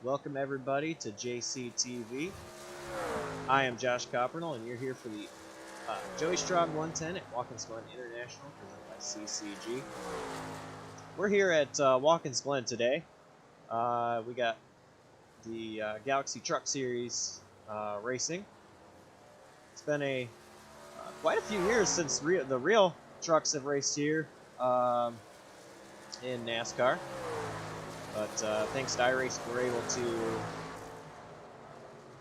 Welcome everybody to JCTV. I am Josh Coppernell, and you're here for the Joey Strong 110 at Watkins Glen International, presented by CCG. We're here at Watkins Glen today. We got the Galaxy Truck Series racing. It's been quite a few years since the real trucks have raced here in NASCAR. But thanks to iRacing, we're able to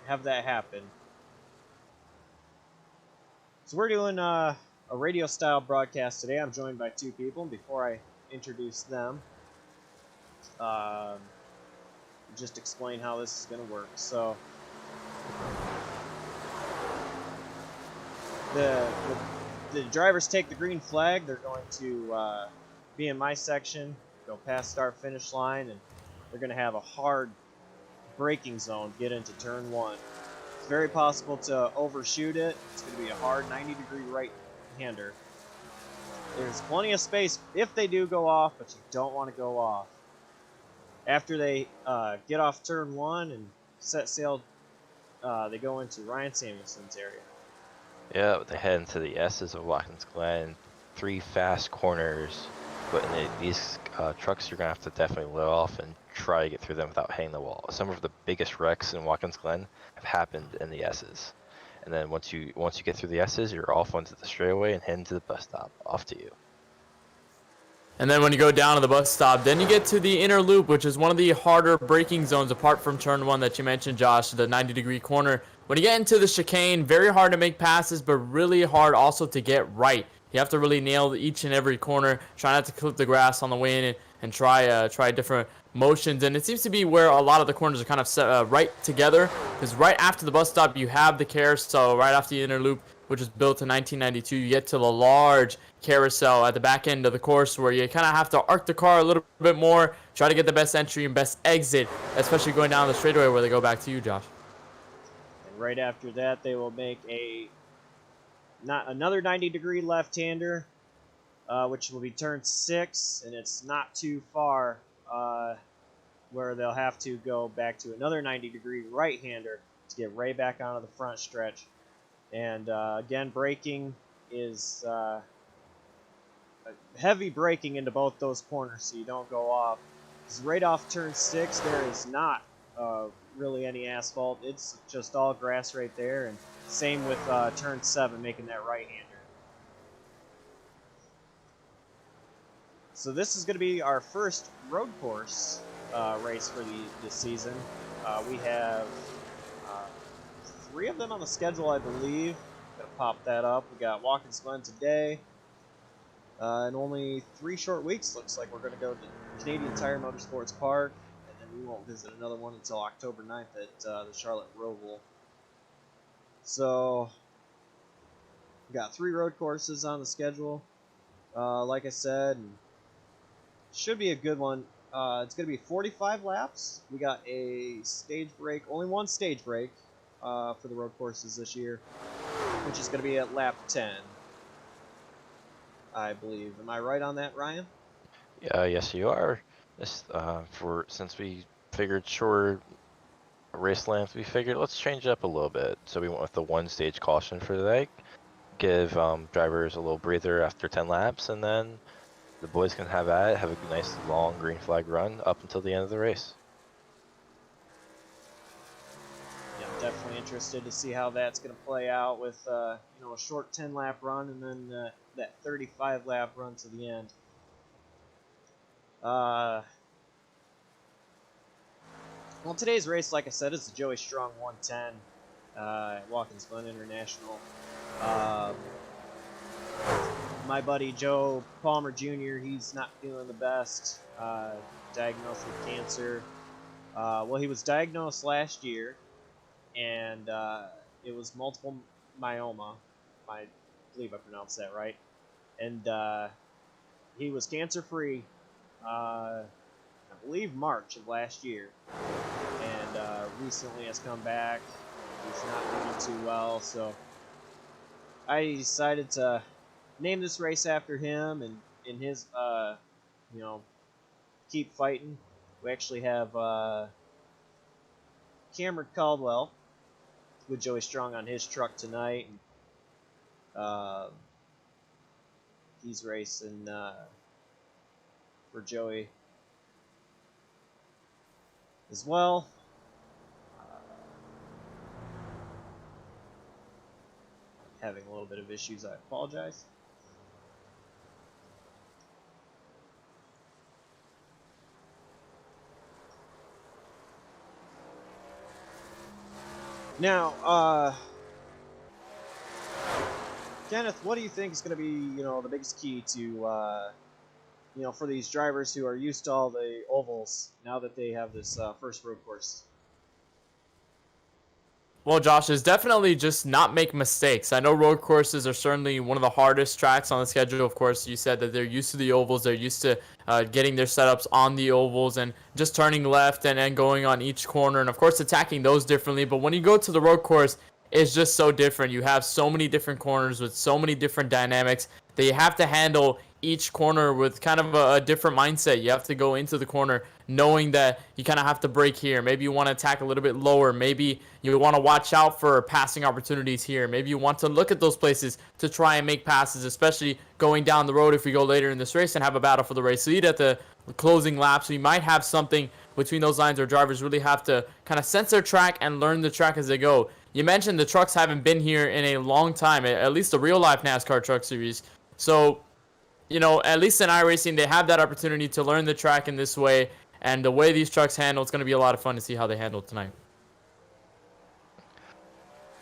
have that happen. So we're doing a radio-style broadcast today. I'm joined by two people. And before I introduce them, just explain how this is going to work. So the drivers take the green flag. They're going to be in my section, go past start-finish line, and they're going to have a hard braking zone get into turn one. It's very possible to overshoot it. It's going to be a hard 90-degree right-hander. There's plenty of space if they do go off, but you don't want to go off. After they get off turn one and set sail, they go into Ryan Samuelson's area. Yeah, they head into the S's of Watkins Glen. 3 fast corners, but in these trucks you're going to have to definitely let off and try to get through them without hitting the wall. Some of the biggest wrecks in Watkins Glen have happened in the S's. And then once you get through the S's, you're off onto the straightaway and heading to the bus stop. Off to you. And then when you go down to the bus stop, then you get to the inner loop, which is one of the harder braking zones apart from turn one that you mentioned, Josh, the 90-degree corner. When you get into the chicane, very hard to make passes, but really hard also to get right. You have to really nail each and every corner, try not to clip the grass on the way in, and try different motions. And it seems to be where a lot of the corners are kind of set right together, because right after the bus stop, you have the carousel right after the inner loop, which was built in 1992. You get to the large carousel at the back end of the course where you kind of have to arc the car a little bit more, try to get the best entry and best exit, especially going down the straightaway where they go back to you, Josh. And right after that, they will make another 90-degree left-hander, which will be turn 6, and it's not too far where they'll have to go back to another 90-degree right-hander to get right back onto the front stretch. And again, braking is heavy braking into both those corners so you don't go off. Because right off turn 6, there is not really any asphalt. It's just all grass right there. And same with turn 7, making that right-hander. So this is going to be our first road course race for this season. We have 3 of them on the schedule, I believe. I'm going to pop that up. We got Watkins Glen today. In only 3 short weeks, looks like we're going to go to Canadian Tire Motorsports Park, and then we won't visit another one until October 9th at the Charlotte Roval. So, we got 3 road courses on the schedule. Like I said, should be a good one. It's going to be 45 laps. We got a stage break, only 1 stage break for the road courses this year, which is going to be at lap 10. I believe. Am I right on that, Ryan? Yeah, yes you are. Since we figured shorter race length, we figured let's change it up a little bit. So we went with the 1-stage caution for today. Give drivers a little breather after 10 laps, and then the boys can have at it, have a nice long green flag run up until the end of the race. Yeah, I'm definitely interested to see how that's going to play out with a short 10-lap run and then that 35-lap run to the end. Well, today's race, like I said, is the Joey Strong 110 at Watkins Glen International. My buddy Joe Palmer Jr., he's not feeling the best, diagnosed with cancer. Well, he was diagnosed last year, and it was multiple myeloma. I believe I pronounced that right. And he was cancer-free, I believe March of last year, and recently has come back. He's not doing too well, so I decided to name this race after him and in his, keep fighting. We actually have Cameron Caldwell with Joey Strong on his truck tonight. He's racing for Joey as well. Having a little bit of issues, I apologize. Now, Kenneth, what do you think is going to be, the biggest key to, for these drivers who are used to all the ovals now that they have this first road course? Well, Josh, is definitely just not make mistakes. I know road courses are certainly one of the hardest tracks on the schedule. Of course, you said that they're used to the ovals. They're used to getting their setups on the ovals and just turning left and going on each corner. And, of course, attacking those differently. But when you go to the road course, it's just so different. You have so many different corners with so many different dynamics that you have to handle each corner with kind of a different mindset. You have to go into the corner knowing that you kind of have to brake here. Maybe you want to attack a little bit lower. Maybe you want to watch out for passing opportunities here. Maybe you want to look at those places to try and make passes, especially going down the road if we go later in this race and have a battle for the race lead at the closing lap. So you might have something between those lines where drivers really have to kind of sense their track and learn the track as they go. You mentioned the trucks haven't been here in a long time, at least the real life NASCAR Truck Series. So, at least in iRacing, they have that opportunity to learn the track in this way. And the way these trucks handle, it's going to be a lot of fun to see how they handle it tonight.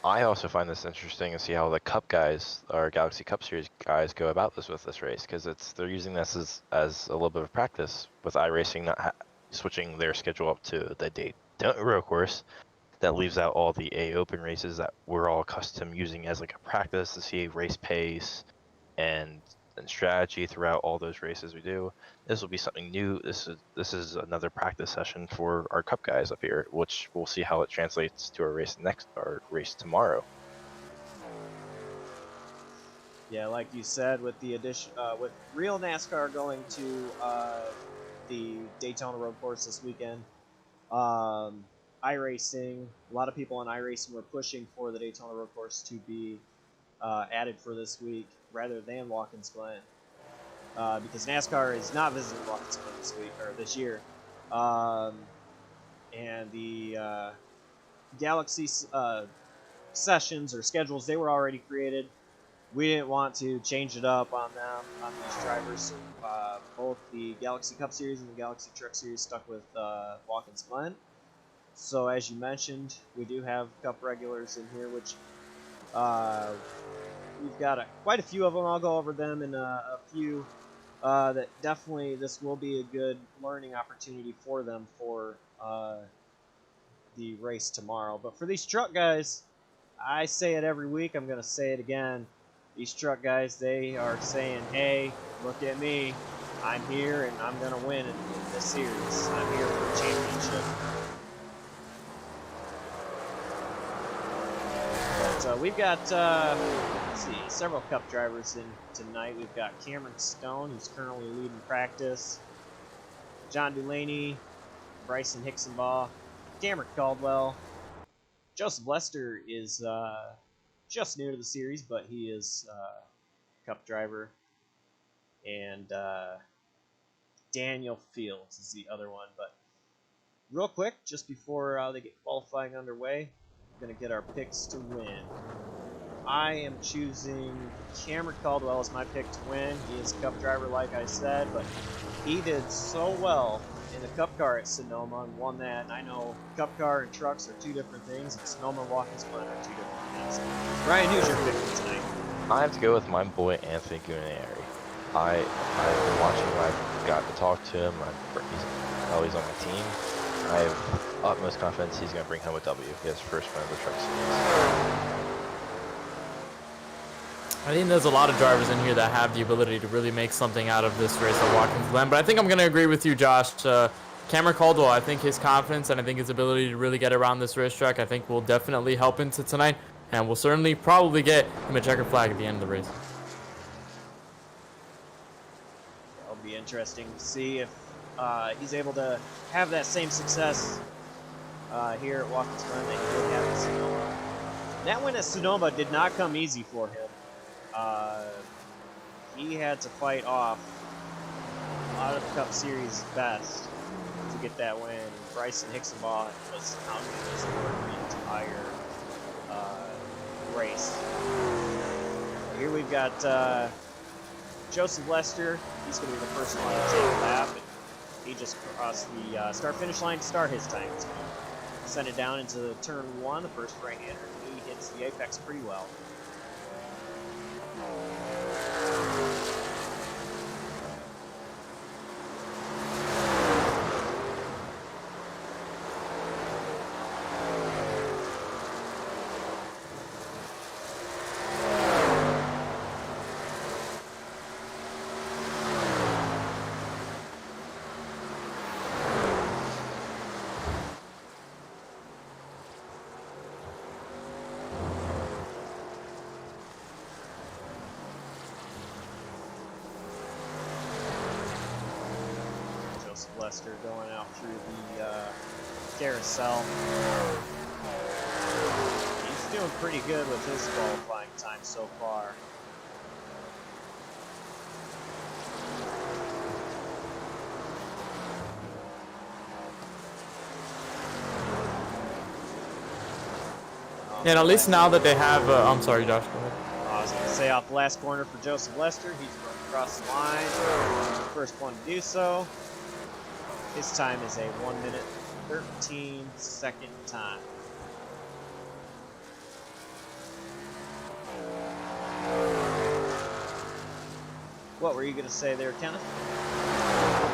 I also find this interesting to see how the Cup guys, or Galaxy Cup Series guys, go about this with this race, because they're using this as a little bit of practice with iRacing not switching their schedule up to the Daytona road course. That leaves out all the A Open races that we're all accustomed using as like a practice to see race pace and strategy throughout all those races we do. This will be something new. This is another practice session for our Cup guys up here, which we'll see how it translates to our race tomorrow. Yeah, like you said, with the addition, with real NASCAR going to the Daytona road course this weekend, iRacing, a lot of people on iRacing were pushing for the Daytona road course to be added for this week rather than Watkins Glen, because NASCAR is not visiting Watkins Glen this year, and the Galaxy sessions or schedules, they were already created. We didn't want to change it up on them, on these drivers. So both the Galaxy Cup Series and the Galaxy Truck Series stuck with Watkins Glen. So as you mentioned, we do have Cup regulars in here, which we've got quite a few of them. I'll go over them in a few. That definitely, this will be a good learning opportunity for them for the race tomorrow. But for these truck guys, I say it every week. I'm going to say it again. These truck guys, they are saying, hey, look at me. I'm here and I'm going to win in this series. I'm here for a championship. But we've got, let's see, several Cup drivers in tonight. We've got Cameron Stone, who's currently leading practice. John Delaney, Bryson Hicksonbaugh, Cameron Caldwell. Joseph Lester is just new to the series, but he is a Cup driver. And Daniel Fields is the other one. But real quick, just before they get qualifying underway, we're going to get our picks to win. I am choosing Cameron Caldwell as my pick to win. He is a Cup driver, like I said, but he did so well in the Cup car at Sonoma and won that. And I know Cup car and trucks are two different things, and Sonoma and Watkins Glen are two different things. Ryan, who's your pick for tonight? I have to go with my boy Anthony Guarnieri. I've been watching him. I've got to talk to him. He's on my team. I have utmost confidence he's going to bring home a W. His first win of the Truck Series. I think there's a lot of drivers in here that have the ability to really make something out of this race at Watkins Glen. But I think I'm going to agree with you, Josh. Cameron Caldwell, I think his confidence and I think his ability to really get around this racetrack, I think will definitely help into tonight. And we'll certainly probably get him a checkered flag at the end of the race. It'll be interesting to see if he's able to have that same success here at Watkins Glen that he did have at Sonoma. That win at Sonoma did not come easy for him. He had to fight off a lot of the Cup Series best to get that win. Bryson Hicksonball was hounding his the entire race. Here we've got Joseph Lester. He's going to be the first one to take a lap. And he just crossed the start-finish line to start his time. So send it down into turn 1, the first right-hander. He hits the apex pretty well. Lester going out through the carousel. He's doing pretty good with his qualifying time so far. And at least now that they have, I'm sorry, Josh, go ahead. I was going to say off the last corner for Joseph Lester. He's going across the line. First one to do so. His time is a 1 minute 13-second time. What were you going to say there, Kenneth?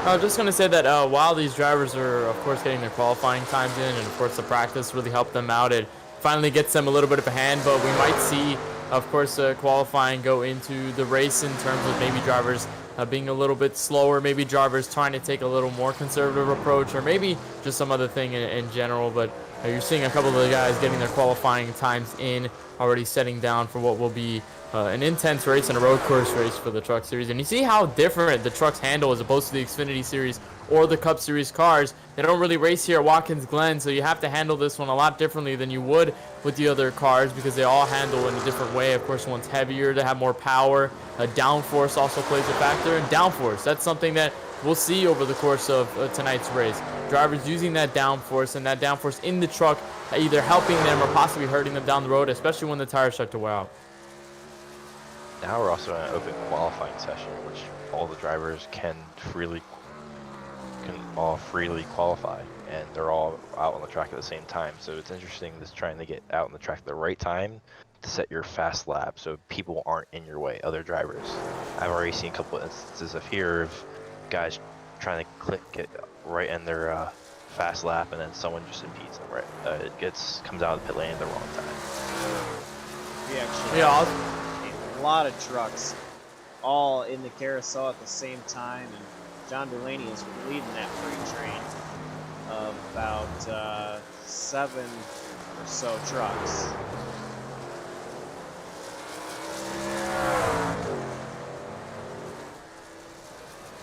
I was just going to say that while these drivers are, of course, getting their qualifying times in, and of course the practice really helped them out, it finally gets them a little bit of a hand, but we might see, of course, qualifying go into the race in terms of maybe drivers being a little bit slower, maybe drivers trying to take a little more conservative approach, or maybe just some other thing in general. But you're seeing a couple of the guys getting their qualifying times in, already setting down for what will be an intense race and a road course race for the Truck Series. And you see how different the trucks handle as opposed to the Xfinity Series or the Cup Series cars. They don't really race here at Watkins Glen, so you have to handle this one a lot differently than you would with the other cars because they all handle in a different way. Of course, one's heavier, they have more power. Downforce also plays a factor, and downforce, that's something that we'll see over the course of tonight's race. Drivers using that downforce and that downforce in the truck, either helping them or possibly hurting them down the road, especially when the tires start to wear out. Now we're also in an open qualifying session, which all the drivers can all freely qualify, and they're all out on the track at the same time. So it's interesting this trying to get out on the track at the right time to set your fast lap so people aren't in your way, other drivers. I've already seen a couple of instances of here of guys trying to get right in their fast lap, and then someone just impedes them. Right, it comes out of the pit lane at the wrong time. We actually have a lot of trucks all in the carousel at the same time, and John Delaney is leading that freight train of about 7 or so trucks.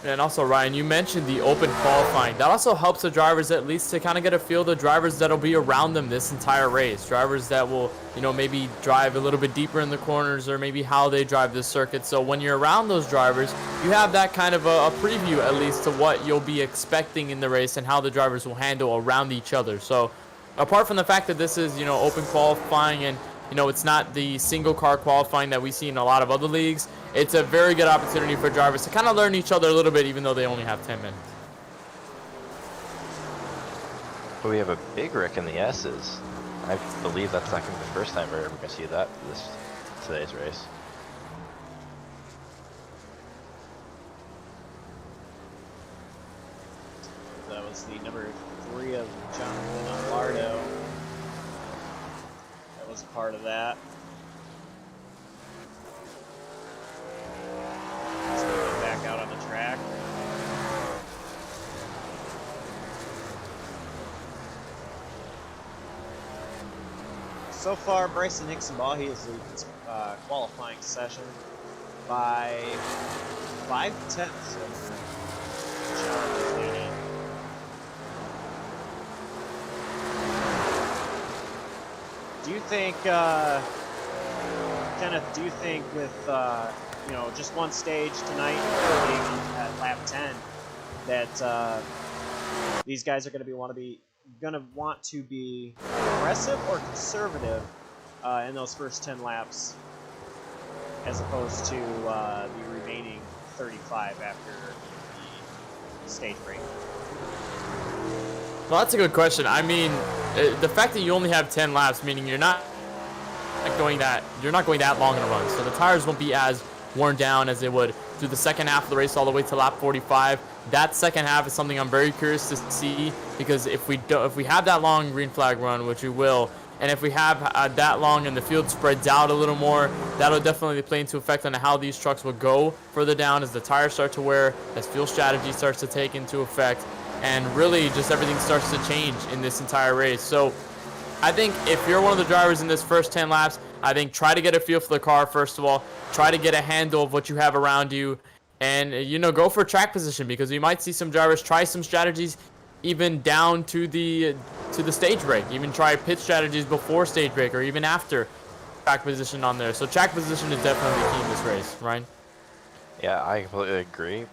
And also, Ryan, you mentioned the open qualifying. That also helps the drivers at least to kind of get a feel of the drivers that'll be around them this entire race. Drivers that will, maybe drive a little bit deeper in the corners, or maybe how they drive this circuit. So when you're around those drivers, you have that kind of a preview at least to what you'll be expecting in the race and how the drivers will handle around each other. So apart from the fact that this is, open qualifying and it's not the single car qualifying that we see in a lot of other leagues, it's a very good opportunity for drivers to kind of learn each other a little bit, even though they only have 10 minutes. But we have a big wreck in the S's. I believe that's not going to be the first time we're ever going to see that today's race. That was the number 3 of Jonathan Alardo. That was part of that. Let's go back out on the track. So far, Bryson Hicksonball, he is leading qualifying session by 5/10 over John Delaney. you think, Kenneth? Do you think with just one stage tonight at lap 10 that these guys are going to want to be aggressive or conservative in those first 10 laps, as opposed to the remaining 35 after the stage break? Well, that's a good question. I mean, the fact that you only have 10 laps, meaning you're not going that long in a run, so the tires won't be as worn down as they would through the second half of the race all the way to lap 45. That second half is something I'm very curious to see, because if we have that long green flag run, which we will, and if we have that long and the field spreads out a little more, that'll definitely play into effect on how these trucks will go further down as the tires start to wear, as fuel strategy starts to take into effect, and really just everything starts to change in this entire race. So I think if you're one of the drivers in this first 10 laps, I think try to get a feel for the car first of all. Try to get a handle of what you have around you, and go for track position, because you might see some drivers try some strategies even down to the stage break. Even try pit strategies before stage break or even after track position on there. So track position is definitely key in this race, Ryan. Yeah, I completely agree.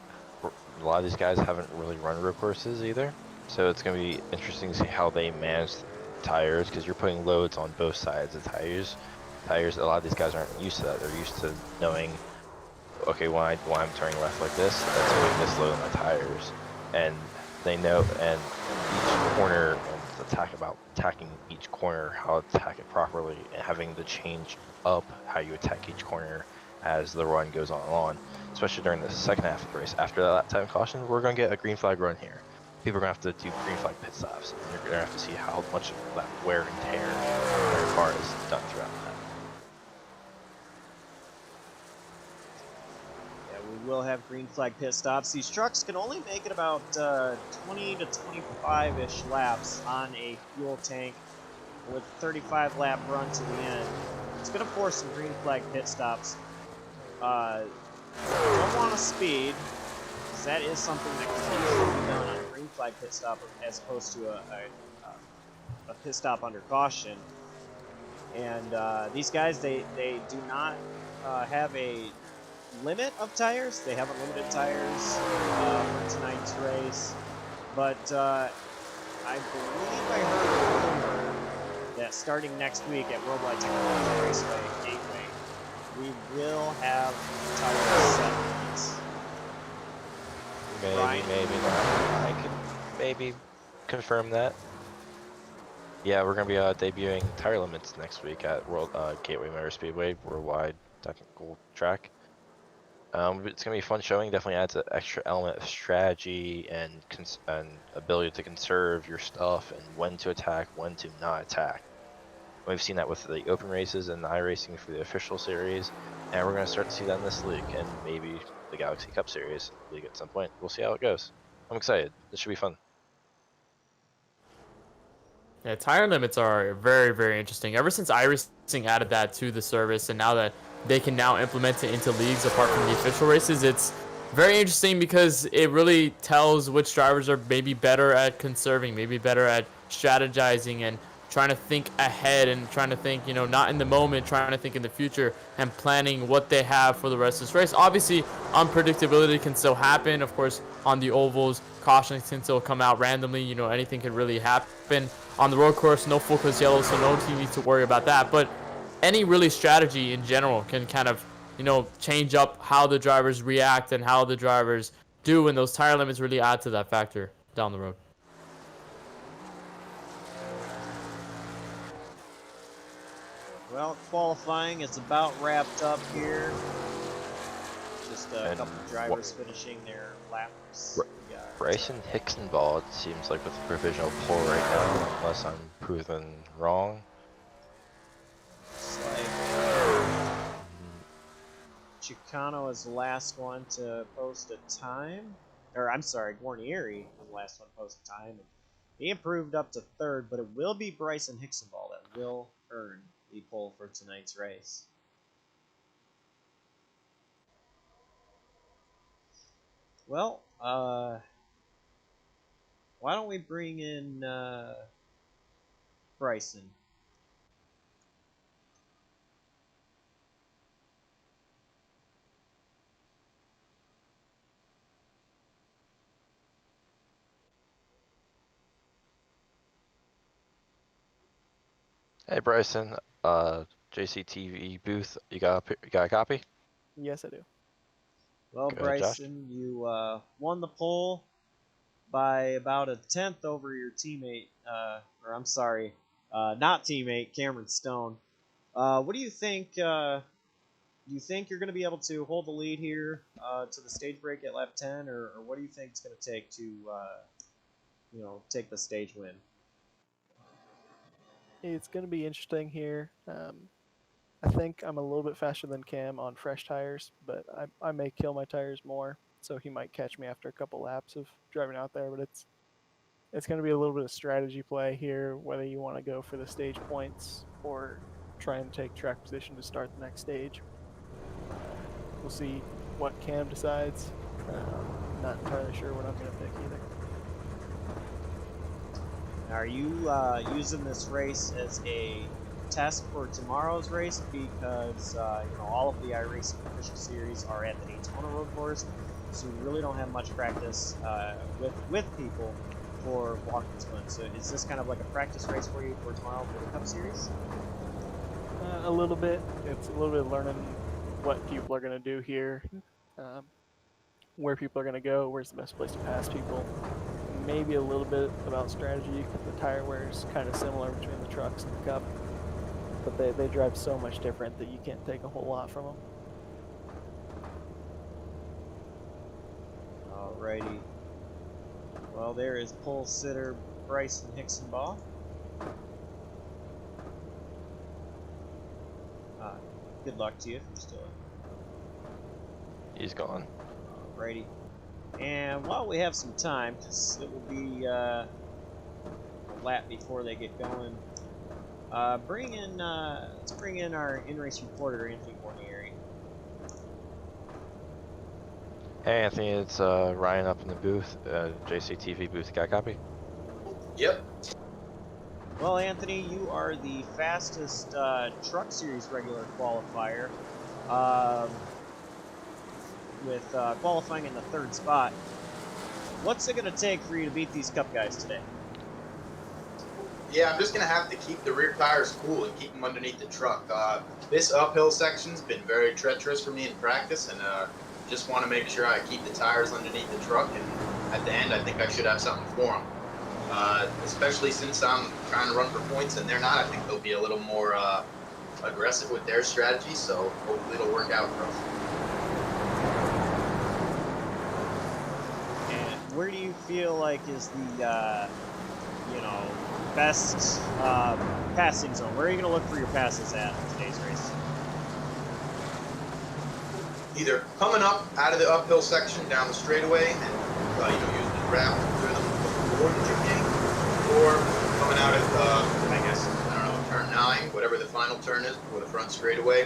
A lot of these guys haven't really run road courses either, so it's going to be interesting to see how they manage tires, because you're putting loads on both sides of tires. A lot of these guys aren't used to that. They're used to knowing, okay, when I'm turning left like this, that's putting this load on my tires, and they know, and each corner, and attacking each corner, how to attack it properly, and having to change up how you attack each corner as the run goes on, especially during the second half of the race. After that lap time caution, we're going to get a green flag run here. People are going to have to do green flag pit stops, and you're going to have to see how much of that wear and tear on your car is done throughout that. Yeah, we will have green flag pit stops. These trucks can only make it about 20 to 25-ish laps on a fuel tank with 35 lap run to the end. It's going to force some green flag pit stops. Don't want to speed, because that is something that can easily be done on a green flag pit stop as opposed to a pit stop under caution. And these guys, they do not have a limit of tires. They have unlimited tires for tonight's race. But I believe I heard a rumor that starting next week at Worldwide Technology Raceway Gateway, we will have tires set limits. Maybe, Ryan? maybe not. I could maybe confirm that. Yeah, we're going to be debuting tire limits next week at Gateway Motor Speedway Worldwide Technical Track. It's going to be a fun showing. Definitely adds an extra element of strategy and ability to conserve your stuff, and when to attack, when to not attack. We've seen that with the open races and the iRacing for the official series, and we're going to start to see that in this league, and maybe the Galaxy Cup Series league at some point. We'll see how it goes. I'm excited. This should be fun. Yeah, tire limits are very, very interesting. Ever since iRacing added that to the service, and now that they can now implement it into leagues apart from the official races, it's very interesting, because it really tells which drivers are maybe better at conserving, maybe better at strategizing and trying to think ahead, and trying to think, not in the moment, trying to think in the future and planning what they have for the rest of this race. Obviously, unpredictability can still happen. Of course, on the ovals, cautions can still come out randomly. Anything could really happen. On the road course, no full course yellow, so no team needs to worry about that. But any really strategy in general can kind of, change up how the drivers react and how the drivers do, and those tire limits really add to that factor down the road. Well, qualifying is about wrapped up here. Just a And couple of drivers finishing their laps. Bryson Hicksonball, it seems like, with the provisional pole right now, unless I'm proven wrong. Looks like Chicano is the last one to post a time. Or, I'm sorry, Guarnieri was the last one to post a time. He improved up to third, but it will be Bryson Hicksonball that will earn the pole for tonight's race. Well, why don't we bring in Bryson? Hey Bryson, JCTV booth, you got a copy? Yes, I do. Well, Go ahead, Josh. Bryson, you won the pole by about a tenth over your teammate, or I'm sorry, not teammate, Cameron Stone. What do you think? Do you think you're going to be able to hold the lead here to the stage break at lap 10, or what do you think it's going to take to, take the stage win? It's going to be interesting here. I think I'm a little bit faster than Cam on fresh tires, but I may kill my tires more, so he might catch me after a couple laps of driving out there. But it's going to be a little bit of strategy play here, whether you want to go for the stage points or try and take track position to start the next stage. We'll see what Cam decides. Not entirely sure what I'm going to pick either. Are you using this race as a test for tomorrow's race? Because all of the iRacing official series are at the Daytona road course, so you really don't have much practice with people for Watkins Glen. So is this kind of like a practice race for you for tomorrow for the Cup Series? A little bit. It's a little bit of learning what people are going to do here, where people are going to go, where's the best place to pass people. Maybe a little bit about strategy. The tire wear is kind of similar between the trucks and the Cup, but they drive so much different that you can't take a whole lot from them. Alrighty. Well, there is pole sitter Bryson Hicksonbaugh. Good luck to you if you're still in. He's gone. Alrighty. And while we have some time, because it will be a lap before they get going, let's bring in our in-race reporter, Anthony Guarnieri. Hey Anthony, it's Ryan up in the booth, JCTV booth. Got a copy? Yep. Well, Anthony, you are the fastest Truck Series regular qualifier, with qualifying in the 3rd spot. What's it going to take for you to beat these Cup guys today? Yeah, I'm just going to have to keep the rear tires cool and keep them underneath the truck. This uphill section's been very treacherous for me in practice, and just want to make sure I keep the tires underneath the truck, and at the end I think I should have something for them. Especially since I'm trying to run for points and they're not, I think they'll be a little more aggressive with their strategy, so hopefully it'll work out for us. And where do you feel like is the best passing zone? Where are you going to look for your passes at in today's race? Either coming up out of the uphill section down the straightaway and use the draft to clear them before the chicane, or coming out at turn 9, whatever the final turn is before the front straightaway,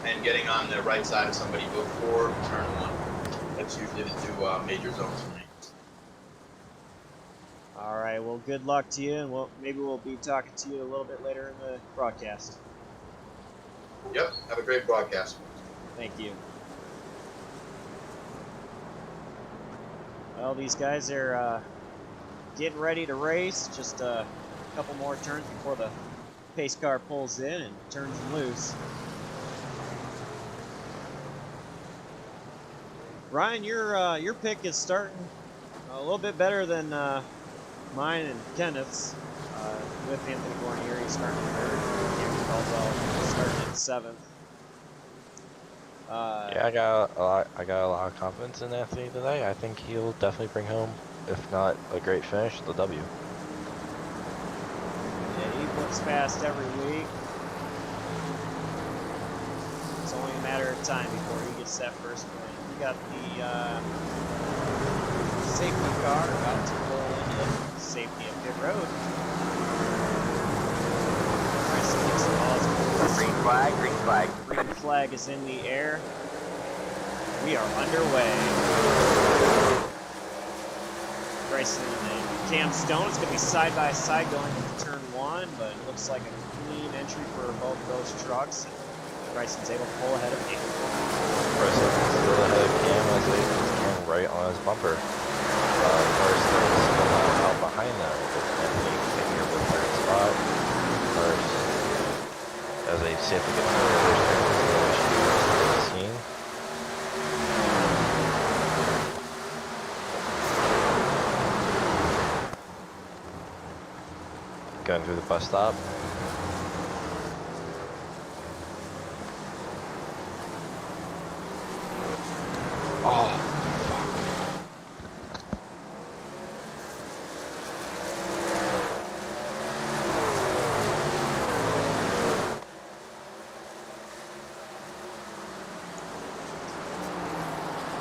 and getting on the right side of somebody before turn 1. That's usually the 2 major zones for me. All right. Well, good luck to you, and maybe we'll be talking to you a little bit later in the broadcast. Yep. Have a great broadcast. Thank you. Well, these guys are getting ready to race. Just a couple more turns before the pace car pulls in and turns them loose. Ryan, your pick is starting a little bit better than mine and Kenneth's, with Anthony Guarnieri starting 3rd, Cameron Caldwell starting in 7th. Yeah, I got a lot of confidence in Anthony today. I think he'll definitely bring home, if not a great finish, the W. Yeah, he looks fast every week. It's only a matter of time before he gets that first win. We got the safety car about to pull into safety of pit road. Green flag, green flag. Green flag is in the air. We are underway. Bryson and Cam Stone is going to be side by side going into turn 1, but it looks like a clean entry for both of those trucks. Bryson's able to pull ahead of Cam. Bryson still ahead of Cam as they Cam right on his bumper. First is out behind them with Anthony taking up the 3rd spot. First See if we get some first scene. Going through the bus stop. Oh.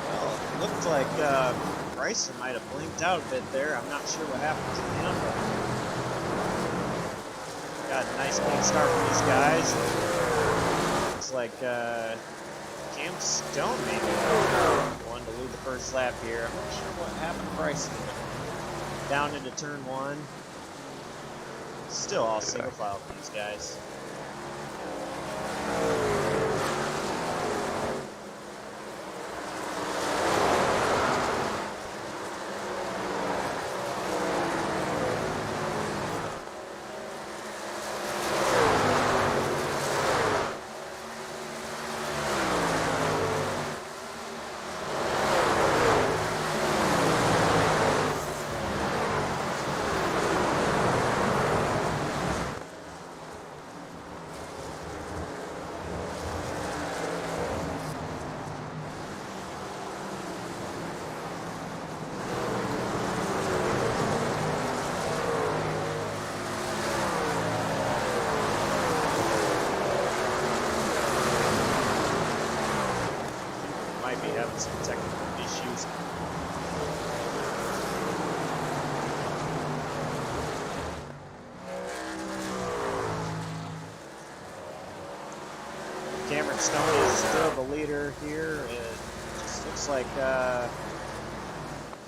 Well, it looked like Bryson might have blinked out a bit there. I'm not sure what happened to him, but got a nice clean start from these guys. Looks like Cam Stone maybe wanted to lead the first lap here. I'm not sure what happened to Bryson. Down into turn one. Still all single file for these guys. Might be having some technical issues. Cameron Stone is still the leader here. It just looks like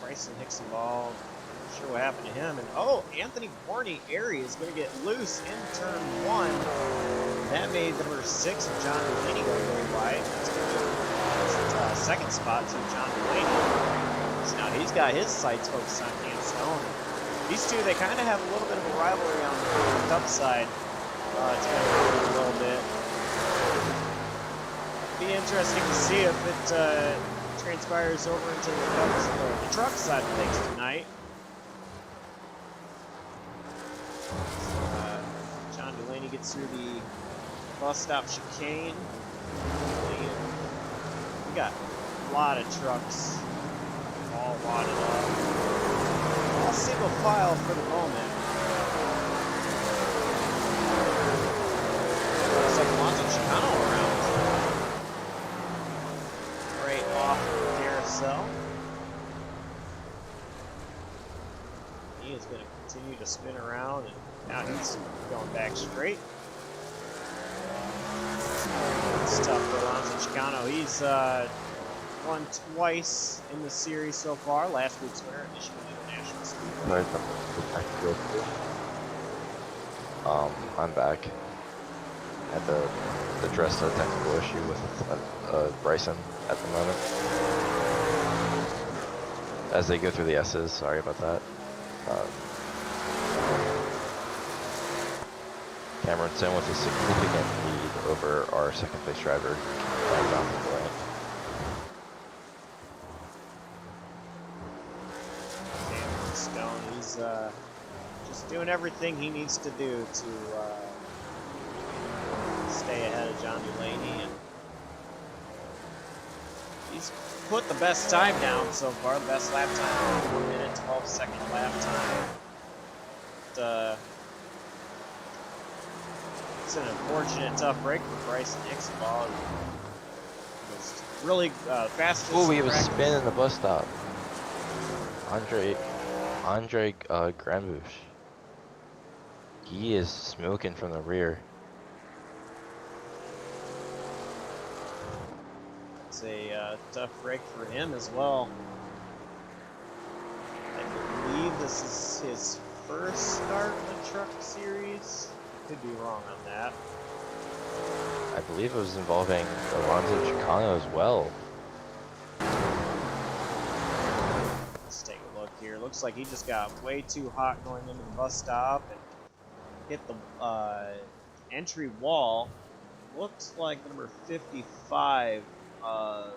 Bryson Hickson ball. Not sure what happened to him. And oh, Anthony Warney-Airy is going to get loose in turn one. That made number 6 of John Delaney go very wide. That's going to be second spot to John Delaney. So now he's got his sights focused on Cam Stone. These two, they kind of have a little bit of a rivalry on the Cup side. It's going to go a little bit. Be interesting to see if it transpires over into the truck side of things tonight. John Delaney gets through the bus stop chicane. We got a lot of trucks all wadded up. All single file for the moment. Looks like Alonso Chicano around. Right off the carousel. He is going to continue to spin around, and now he's going back straight. It's tough for Alonso Chicano. He's won twice in the series so far. Last week's winner at Michigan International Speedway. I'm back. Had to address a technical issue with Bryson at the moment. As they go through the S's, sorry about that. Cameron Stone with a significant lead over our second place driver, Watkins Glen. Cameron Stone, he's just doing everything he needs to do to stay ahead of John Delaney, and he's put the best time down so far, the best lap time, 1 minute 12-second lap time. But, it's an unfortunate tough break for Bryson Hickson. Ball was really fastest. Oh, we have a spin in the bus stop. Andre Granbush. He is smoking from the rear. It's a tough break for him as well. I believe this is his first start in the truck series. Could be wrong on that. I believe it was involving Alonso Chicano as well. Let's take a look here. Looks like he just got way too hot going into the bus stop and hit the entry wall. looked like the number 55 or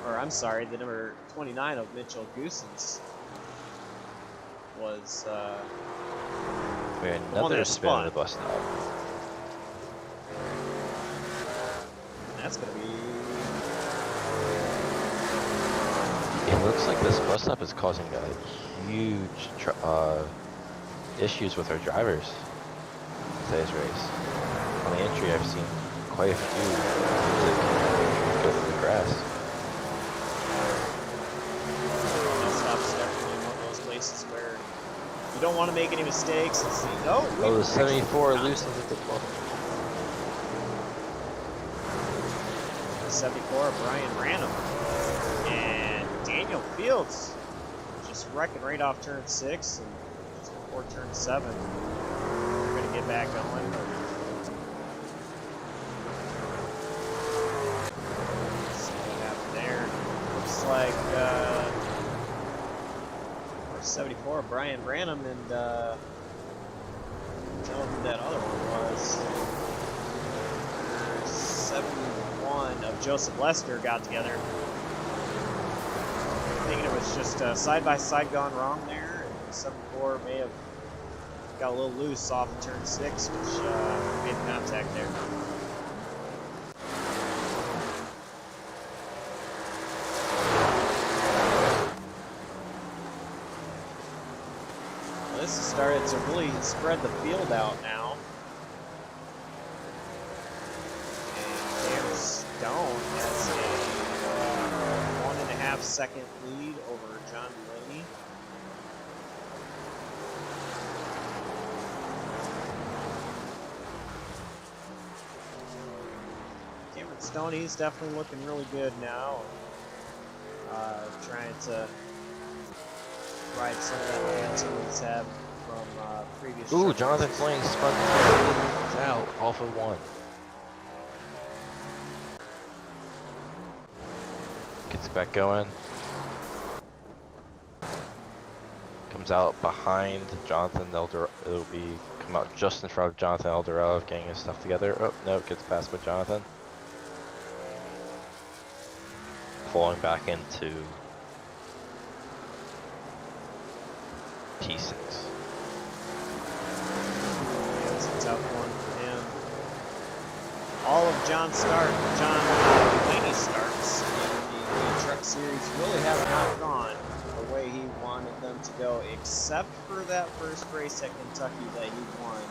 I'm sorry, the number 29 of Mitchell Goosens was We had the one another that spin at the spun. bus stop. And that's gonna be It looks like this bus stop is causing a huge issues with our drivers in today's race. On the entry, I've seen quite a few that go through the grass. bus stop's definitely one of those places where you don't want to make any mistakes. And see, Oh, the 74 contact. loosens at the 12. 74, Brian Branham. And Daniel Fields just wrecking right off turn 6 and just before turn 7. They're going to get back going. Let's see what happened there. Looks like 74, Brian Branham, and tell who that other one was. 71 of Joseph Lester got together. Thinking it was just side by side gone wrong there, and 74 may have got a little loose off of turn 6, which made contact there. Well, this has started to really spread the field out now. And Cam Stone has a 1.5 second lead over John Delaney. Cameron Stone, he's definitely looking really good now. Trying to ride some of that momentum he's had from previous. Ooh, truck Jonathan races. Fleming spun out off of 1. Gets back going. Comes out behind Jonathan Eldorado. It'll be come out just in front of Jonathan Eldorado getting his stuff together. Oh, no, gets past by Jonathan. Falling back into P6. Yeah, it's a tough one for him. All of John Delaney's starts in the truck series really have not gone the way he wanted them to go, except for that first race at Kentucky that he won.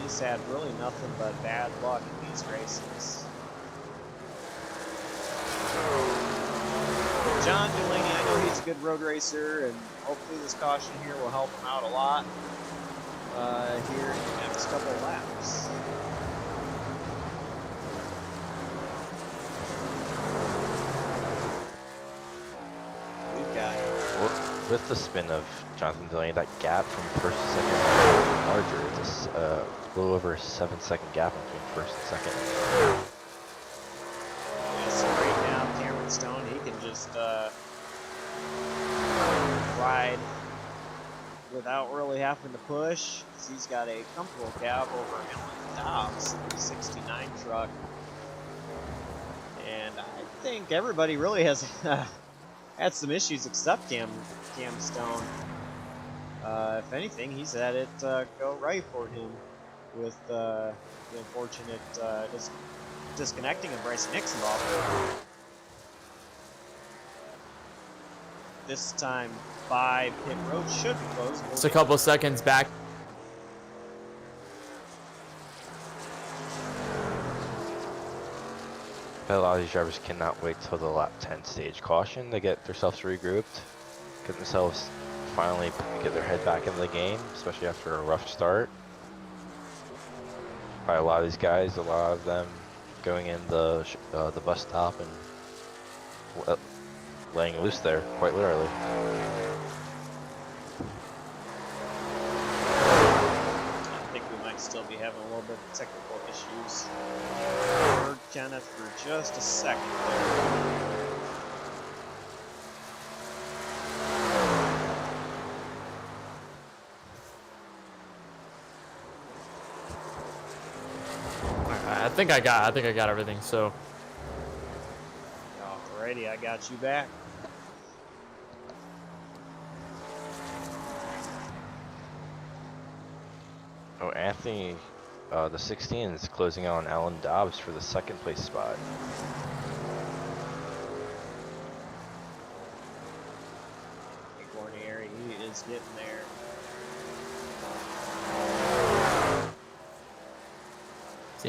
He's had really nothing but bad luck in these races. But John Delaney, I know he's a good road racer, and hopefully this caution here will help him out a lot here in the next couple of laps. We've got With the spin of Jonathan Delaney, that gap from first to second is larger. It's a little over a 7-second gap between first and second. yeah, so right now, Cameron Stone, he can just ride without really having to push, 'cause he's got a comfortable gap over Alan Dobbs in the 69 truck. And I think everybody really has had some issues except Cam Stone. If anything, he's had it go right for him with the unfortunate disconnecting of Bryson Nixon off. This time by pit road should be closed. Just a couple seconds back. But a lot of these drivers cannot wait till the lap 10 stage caution to get themselves regrouped, get themselves finally get their head back into the game, especially after a rough start. Probably a lot of these guys, a lot of them going in the bus stop and laying loose there, quite literally. I think we might still be having a little bit of technical issues. Heard Kenneth for just a second there. I think I got everything. So Alrighty, I got you back. Oh, Anthony, the 16 is closing on Alan Dobbs for the second place spot. Guarnieri, he is getting there.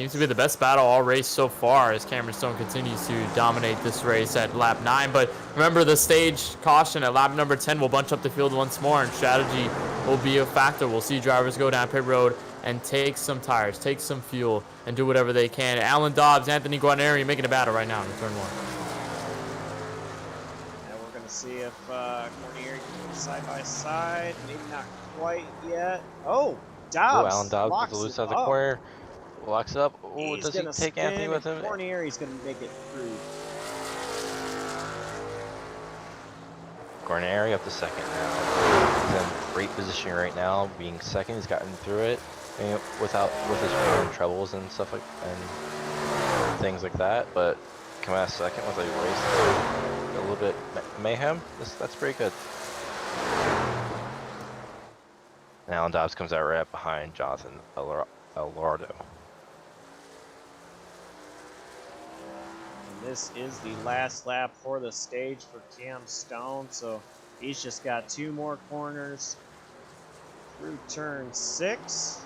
seems to be the best battle all race so far as Cameron Stone continues to dominate this race at lap 9. But remember, the stage caution at lap number 10 will bunch up the field once more, and strategy will be a factor. We'll see drivers go down pit road and take some tires, take some fuel, and do whatever they can. Alan Dobbs, Anthony Guarnieri making a battle right now in turn 1. And we're going to see if Guarnieri can go side by side. Maybe not quite yet. Oh, Dobbs. Oh, Alan Dobbs gets loose out of the corner. Locks up. Oh, does he take Anthony with him? Guarnieri's going to make it through. Guarnieri up to second now. He's in great position right now, being second. He's gotten through it, and with his own troubles and stuff and things like that. But coming out second with a race, a little bit mayhem. That's pretty good. And Alan Dobbs comes out right behind Jonathan Alardo. This is the last lap for the stage for Cam Stone, so he's just got 2 more corners through turn 6.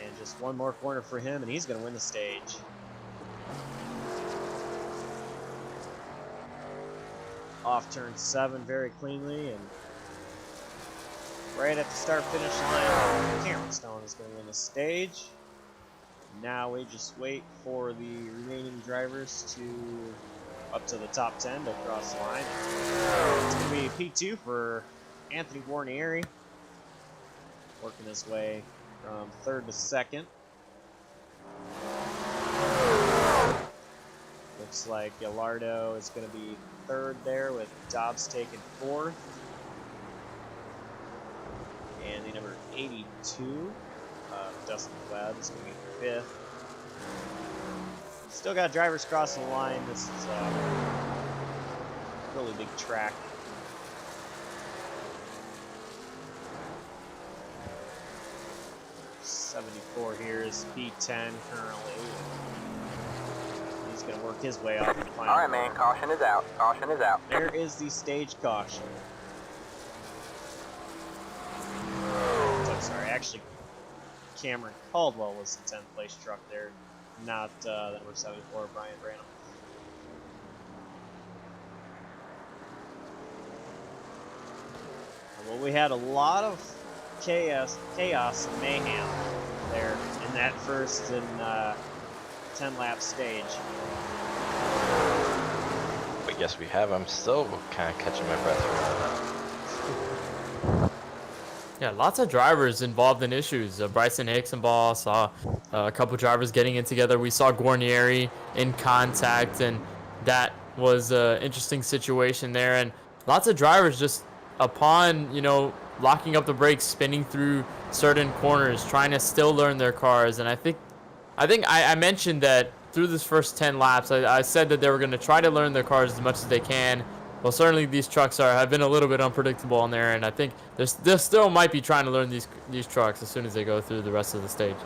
And just 1 more corner for him, and he's going to win the stage. Off turn 7 very cleanly, and right at the start-finish line, Cameron Stone is going to win the stage. Now we just wait for the remaining drivers to up to the top 10 to cross the line. It's going to be P2 for Anthony Guarnieri, working his way from 3rd to 2nd. Looks like Gallardo is going to be 3rd there, with Dobbs taking 4th. And the number 82. Dustin Webb is going to be 5th. Still got drivers crossing the line. This is a really big track. '74 here is P10 currently. He's going to work his way up and final. All right, man. Caution is out. Caution is out. There is the stage caution. I'm sorry, actually, Cameron Caldwell was the 10th place truck there, not the number 74, Brian Branham. Well, we had a lot of chaos and mayhem there in that first and 10-lap stage. But yes, we have. I'm still kind of catching my breath. Yeah, lots of drivers involved in issues. Bryson Hixenbaugh saw a couple drivers getting in together. We saw Guarnieri in contact, and that was an interesting situation there. And lots of drivers just upon, locking up the brakes, spinning through certain corners, trying to still learn their cars. And I think I mentioned that through this first 10 laps, I said that they were going to try to learn their cars as much as they can. Well, certainly these trucks have been a little bit unpredictable on there, and I think they still might be trying to learn these trucks as soon as they go through the rest of the stage.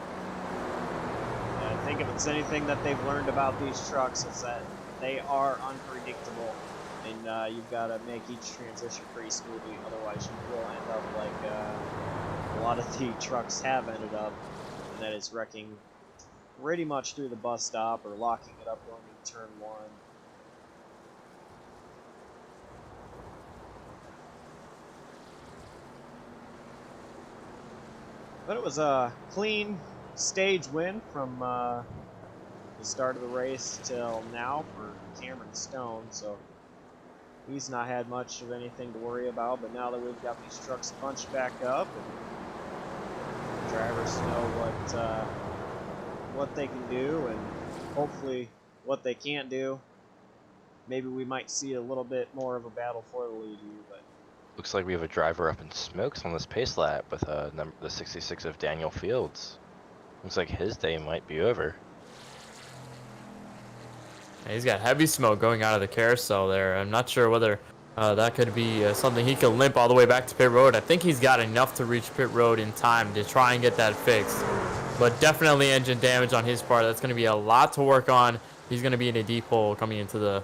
I think if it's anything that they've learned about these trucks, is that they are unpredictable, and you've got to make each transition pretty smoothly. Otherwise, you will end up like a lot of the trucks have ended up, and that is wrecking pretty much through the bus stop or locking it up going into turn 1. But it was a clean stage win from the start of the race till now for Cameron Stone, so he's not had much of anything to worry about. But now that we've got these trucks bunched back up, and the drivers know what they can do, and hopefully what they can't do, maybe we might see a little bit more of a battle for the lead here. But Looks like we have a driver up in smokes on this pace lap with the 66 of Daniel Fields. Looks like his day might be over. Yeah, he's got heavy smoke going out of the carousel there. I'm not sure whether that could be something he could limp all the way back to pit road. I think he's got enough to reach pit road in time to try and get that fixed. But definitely engine damage on his part. That's going to be a lot to work on. He's going to be in a deep hole coming into the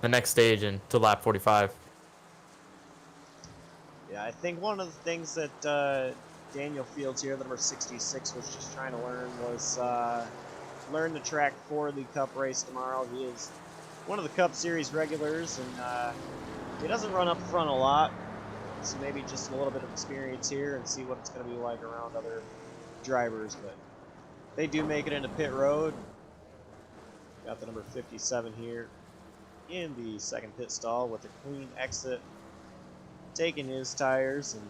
next stage and to lap 45. Yeah, I think one of the things that Daniel Fields here, the number 66, was just trying to learn was learn the track for the Cup race tomorrow. He is one of the Cup Series regulars, and he doesn't run up front a lot, so maybe just a little bit of experience here and see what it's going to be like around other drivers. But they do make it into pit road. Got the number 57 here in the second pit stall with a clean exit, taking his tires. And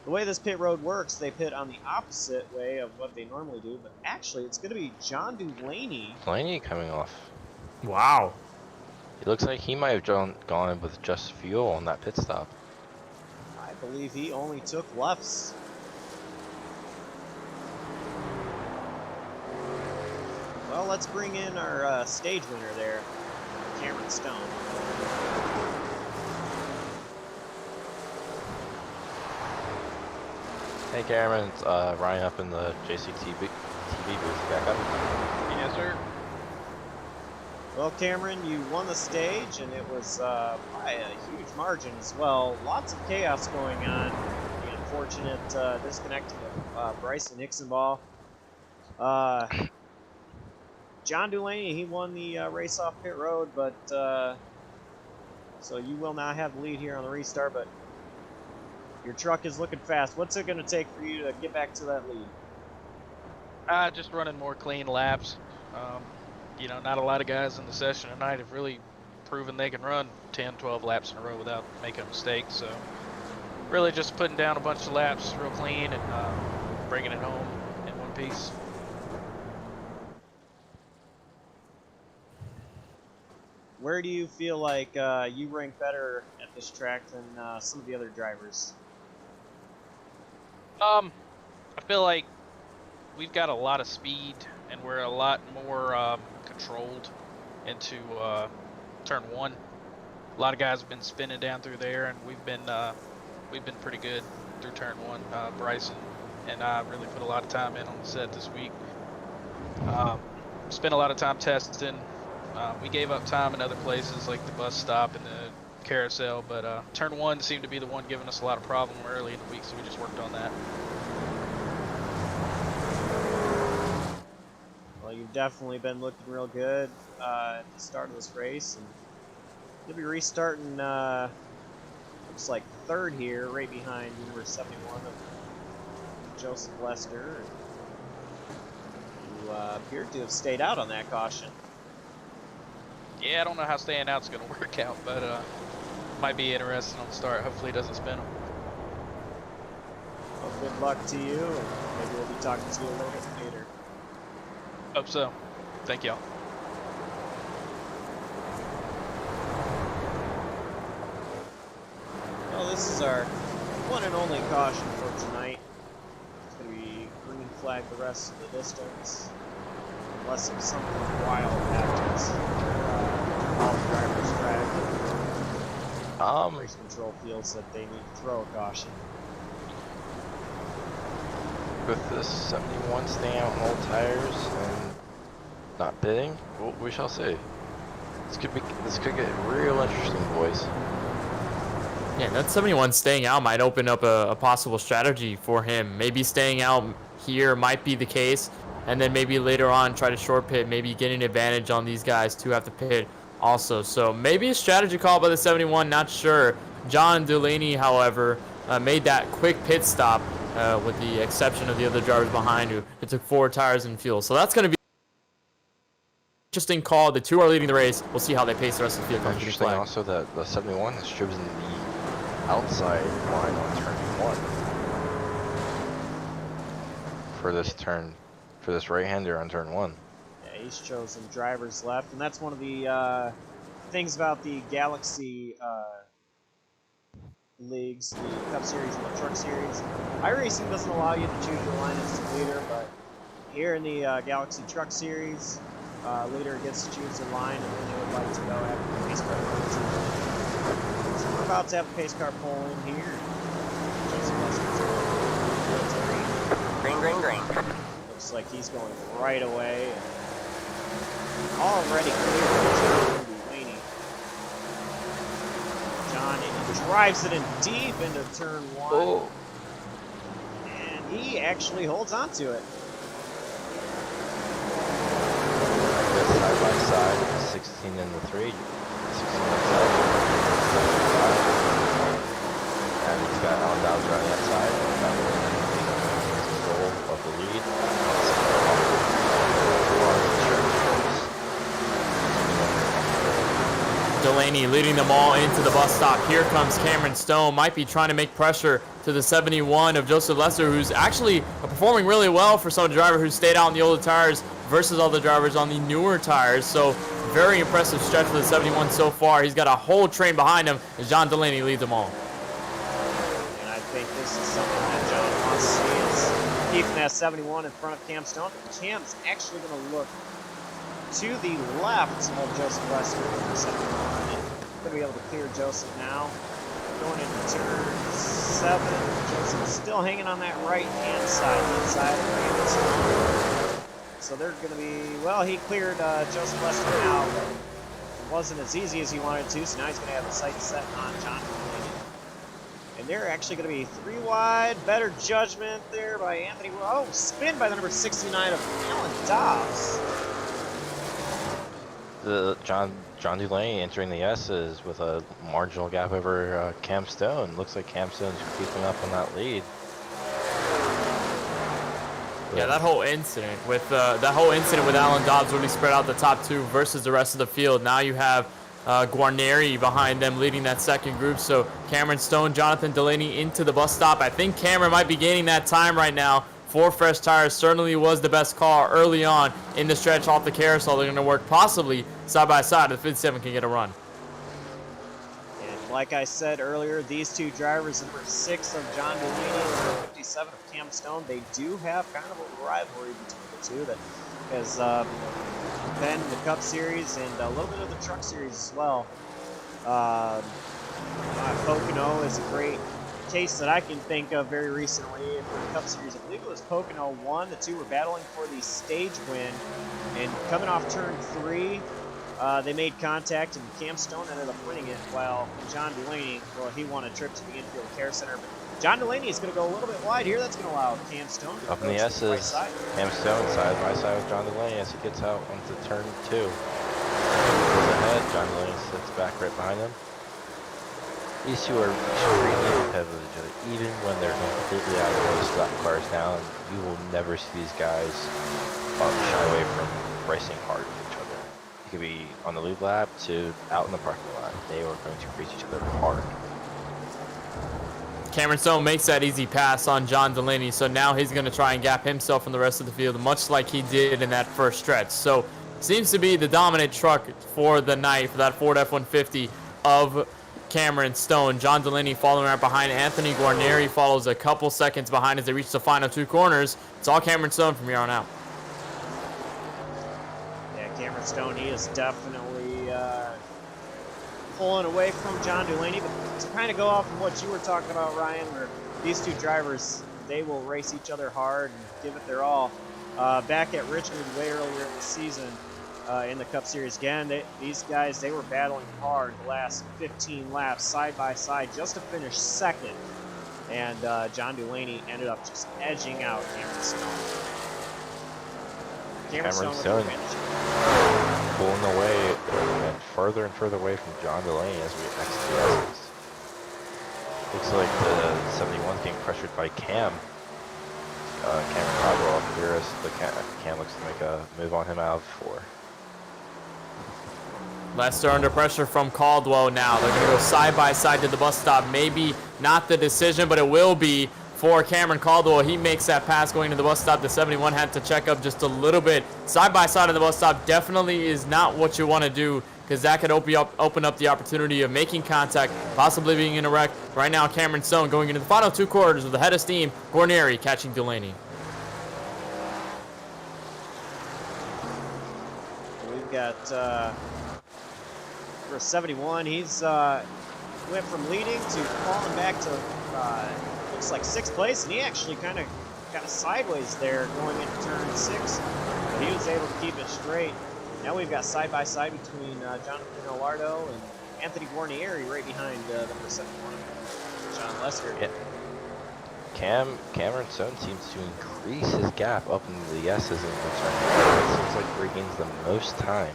the way this pit road works, they pit on the opposite way of what they normally do, but actually it's going to be John Delaney. Delaney coming off. Wow. It looks like he might have gone with just fuel on that pit stop. I believe he only took lefts. Well, let's bring in our stage winner there, Cameron Stone. Hey Cameron, it's Ryan up in the JCTV booth. Back up. Yes, sir. Well, Cameron, you won the stage, and it was by a huge margin as well. Lots of chaos going on. The unfortunate disconnect of Bryson Hicksonball. John Delaney, he won the race off pit road, but so you will not have the lead here on the restart, but your truck is looking fast. What's it going to take for you to get back to that lead? Just running more clean laps. You know, not a lot of guys in the session tonight have really proven they can run 10, 12 laps in a row without making a mistake. So really just putting down a bunch of laps real clean and bringing it home in one piece. Where do you feel like you rank better at this track than some of the other drivers? I feel like we've got a lot of speed and we're a lot more controlled into turn one. A lot of guys have been spinning down through there, and we've been pretty good through turn one. Bryson and I really put a lot of time in on the set this week. Spent a lot of time testing. We gave up time in other places like the bus stop and the carousel, but turn one seemed to be the one giving us a lot of problem early in the week, so we just worked on that. Well, you've definitely been looking real good at the start of this race, and you'll be restarting, looks like third here, right behind number 71 of Joseph Lester, who appeared to have stayed out on that caution. Yeah, I don't know how staying out's going to work out, but might be interesting on the start. Hopefully it doesn't spin him. Well, good luck to you, and maybe we'll be talking to you a little bit later. Hope so. Thank y'all. Well, this is our one and only caution for tonight. It's going to be green flag the rest of the distance, unless something wild happens. All the drivers drag. Race control feels that they need to throw a caution. With this 71 staying out on all tires and not bidding, well, we shall see. This could get real interesting, boys. Yeah, that 71 staying out might open up a possible strategy for him. Maybe staying out here might be the case, and then maybe later on try to short pit, maybe get an advantage on these guys to have to pit also. So maybe a strategy call by the 71, not sure. John Delaney, however, made that quick pit stop with the exception of the other drivers behind who it took 4 tires and fuel. So that's going to be an interesting call. The 2 are leading the race. We'll see how they pace the rest of the field. Interesting also that the 71 has chosen the outside line on turn 1 for this turn, for this right-hander on turn 1. Yeah, he's chosen drivers left, and that's one of the things about the Galaxy leagues, the Cup Series and the Truck Series. iRacing doesn't allow you to choose your line as a leader, but here in the Galaxy Truck Series, leader gets to choose the line, and then they would like to go after the pace car poles. So we're about to have a pace car pull in here. Green, green, green. Looks like he's going right away. Already clear for John Delaney. John drives it in deep into turn 1. Oh. And he actually holds on to it. Side by side, 16 in the 3, 16 inside, and he's got Alan Downs around the outside. Control of the lead. Delaney leading them all into the bus stop. Here comes Cameron Stone. Might be trying to make pressure to the 71 of Joseph Lester, who's actually performing really well for some driver who stayed out in the older tires versus all the drivers on the newer tires. So very impressive stretch for the 71 so far. He's got a whole train behind him as John Delaney leads them all. And I think this is something that John wants to see, is keeping that 71 in front of Cam Stone. Cam's actually going to look to the left of Joseph Lester for the 71. And going to be able to clear Joseph now. Going into turn 7. Joseph still hanging on that right-hand side, inside of Cam Stone. So they're going to be, well, he cleared Joseph Lester now, but it wasn't as easy as he wanted to, so now he's going to have the sights set on John Delaney. And they're actually going to be 3 wide. Better judgment there by Anthony. Oh, spin by the number 69 of Alan Dobbs. John Delaney entering the S's with a marginal gap over Cam Stone. Looks like Cam Stone's keeping up on that lead. Yeah, that whole incident with Alan Dobbs really spread out the top 2 versus the rest of the field. Now you have Guarneri behind them leading that second group. So Cameron Stone, Jonathan Delaney into the bus stop. I think Cameron might be gaining that time right now. 4 fresh tires certainly was the best car early on in the stretch off the carousel. They're going to work possibly side by side if the 57 can get a run. And like I said earlier, these 2 drivers, number 6 of John Delaney and number 57 of Cam Stone, they do have kind of a rivalry between the 2 that has been in the Cup Series and a little bit of the Truck Series as well. Pocono is a great case that I can think of very recently in the Cup Series. I believe it was Pocono 1. The 2 were battling for the stage win, and coming off turn 3, they made contact, and Cam Stone ended up winning it, while John Delaney, well, he won a trip to the infield care center. But John Delaney is going to go a little bit wide here. That's going to allow Cam Stone to up in the S's. Right side. Cam Stone side by side with John Delaney as he gets out onto turn 2. Goes ahead. John Delaney sits back right behind him. These 2 are extremely competitive with each other, even when they're completely out of the way, slap cars down. You will never see these guys shy away from racing hard with each other. It could be on the lead lap to out in the parking lot. They are going to race each other hard. Cameron Stone makes that easy pass on John Delaney, so now he's going to try and gap himself from the rest of the field, much like he did in that first stretch. So seems to be the dominant truck for the night for that Ford F-150 of Cameron Stone. John Delaney following right behind. Anthony Guarneri follows a couple seconds behind as they reach the final 2 corners. It's all Cameron Stone from here on out. Yeah, Cameron Stone, he is definitely pulling away from John Delaney. But to kind of go off of what you were talking about, Ryan, where these 2 drivers, they will race each other hard and give it their all. Back at Richmond way earlier in the season, in the Cup Series again, these guys, they were battling hard the last 15 laps side by side just to finish second, and John Delaney ended up just edging out Cameron Stone. Cameron Stone pulling away and further away from John Delaney as we exit the S's. Looks like the 71's getting pressured by Cam. Cameron Caldwell here as Cam looks to make a move on him out of 4. Lester under pressure from Caldwell now. They're going to go side by side to the bus stop. Maybe not the decision, but it will be for Cameron Caldwell. He makes that pass going to the bus stop. The 71 had to check up just a little bit. Side by side of the bus stop definitely is not what you want to do, because that could open up the opportunity of making contact, possibly being in a wreck. Right now, Cameron Stone going into the final 2 quarters with the head of steam. Guarneri catching Delaney. got for 71. He's went from leading to falling back to looks like 6th place, and he actually kind of got sideways there going into turn 6. But he was able to keep it straight. Now we've got side by side between Jonathan Alardo and Anthony Guarnieri right behind number 71, John Lester. Yeah. Cameron Stone seems to increase his gap up into the S's in the turn. It seems like where he gains the most time.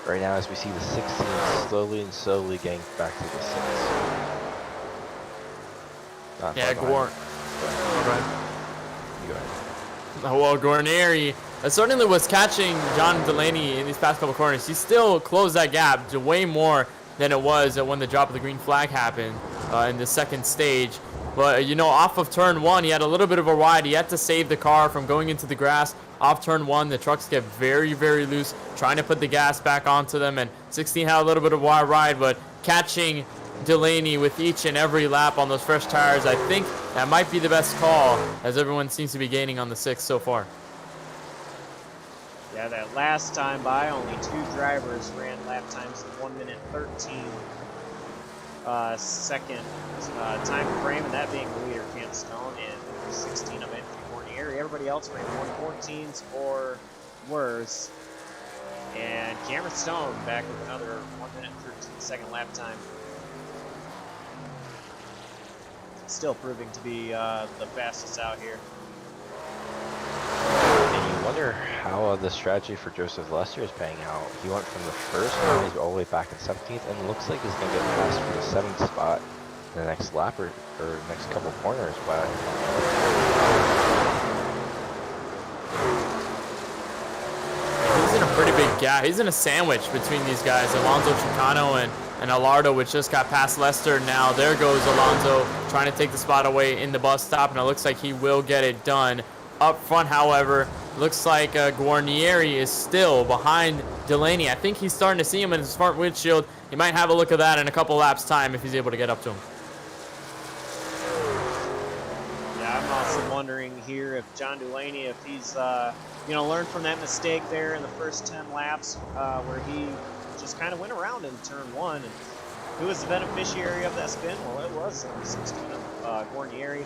Right now, as we see the 16 slowly and slowly getting back to the 6. Not Yeah, far Guarn. behind. You go ahead. Well, Guarnieri certainly was catching John Delaney in these past couple corners. He still closed that gap to way more than it was when the drop of the green flag happened in the 2nd stage. But, you know, off of turn 1, he had a little bit of a ride. He had to save the car from going into the grass. Off turn 1, the trucks get very, very loose, trying to put the gas back onto them. And 16 had a little bit of a wild ride, but catching Delaney with each and every lap on those fresh tires, I think that might be the best call, as everyone seems to be gaining on the 6 so far. Yeah, that last time by, only 2 drivers ran lap times in 1 minute 13 second time frame, and that being the leader, Cam Stone, and number 16 of Anthony Guarnieri. Everybody else ran 1:14s or worse. And Cameron Stone back with another 1 minute 13 second lap time. Still proving to be the fastest out here. And you wonder how the strategy for Joseph Lester is paying out. He went from the 1st one, he's all the way back in 17th, and looks like he's going to get past for the 7th spot in the next lap or next couple corners. But He's in a pretty big gap. He's in a sandwich between these guys, Alonso Chicano and Alardo, which just got past Lester. Now there goes Alonso trying to take the spot away in the bus stop, and it looks like he will get it done. Up front, however, looks like Guarnieri is still behind Delaney. I think he's starting to see him in his front windshield. He might have a look at that in a couple laps' time if he's able to get up to him. Yeah, I'm also wondering here if John Delaney, if he's learned from that mistake there in the first 10 laps where he just kind of went around in turn 1. And who was the beneficiary of that spin? Well, it was number 16 of Guarnieri.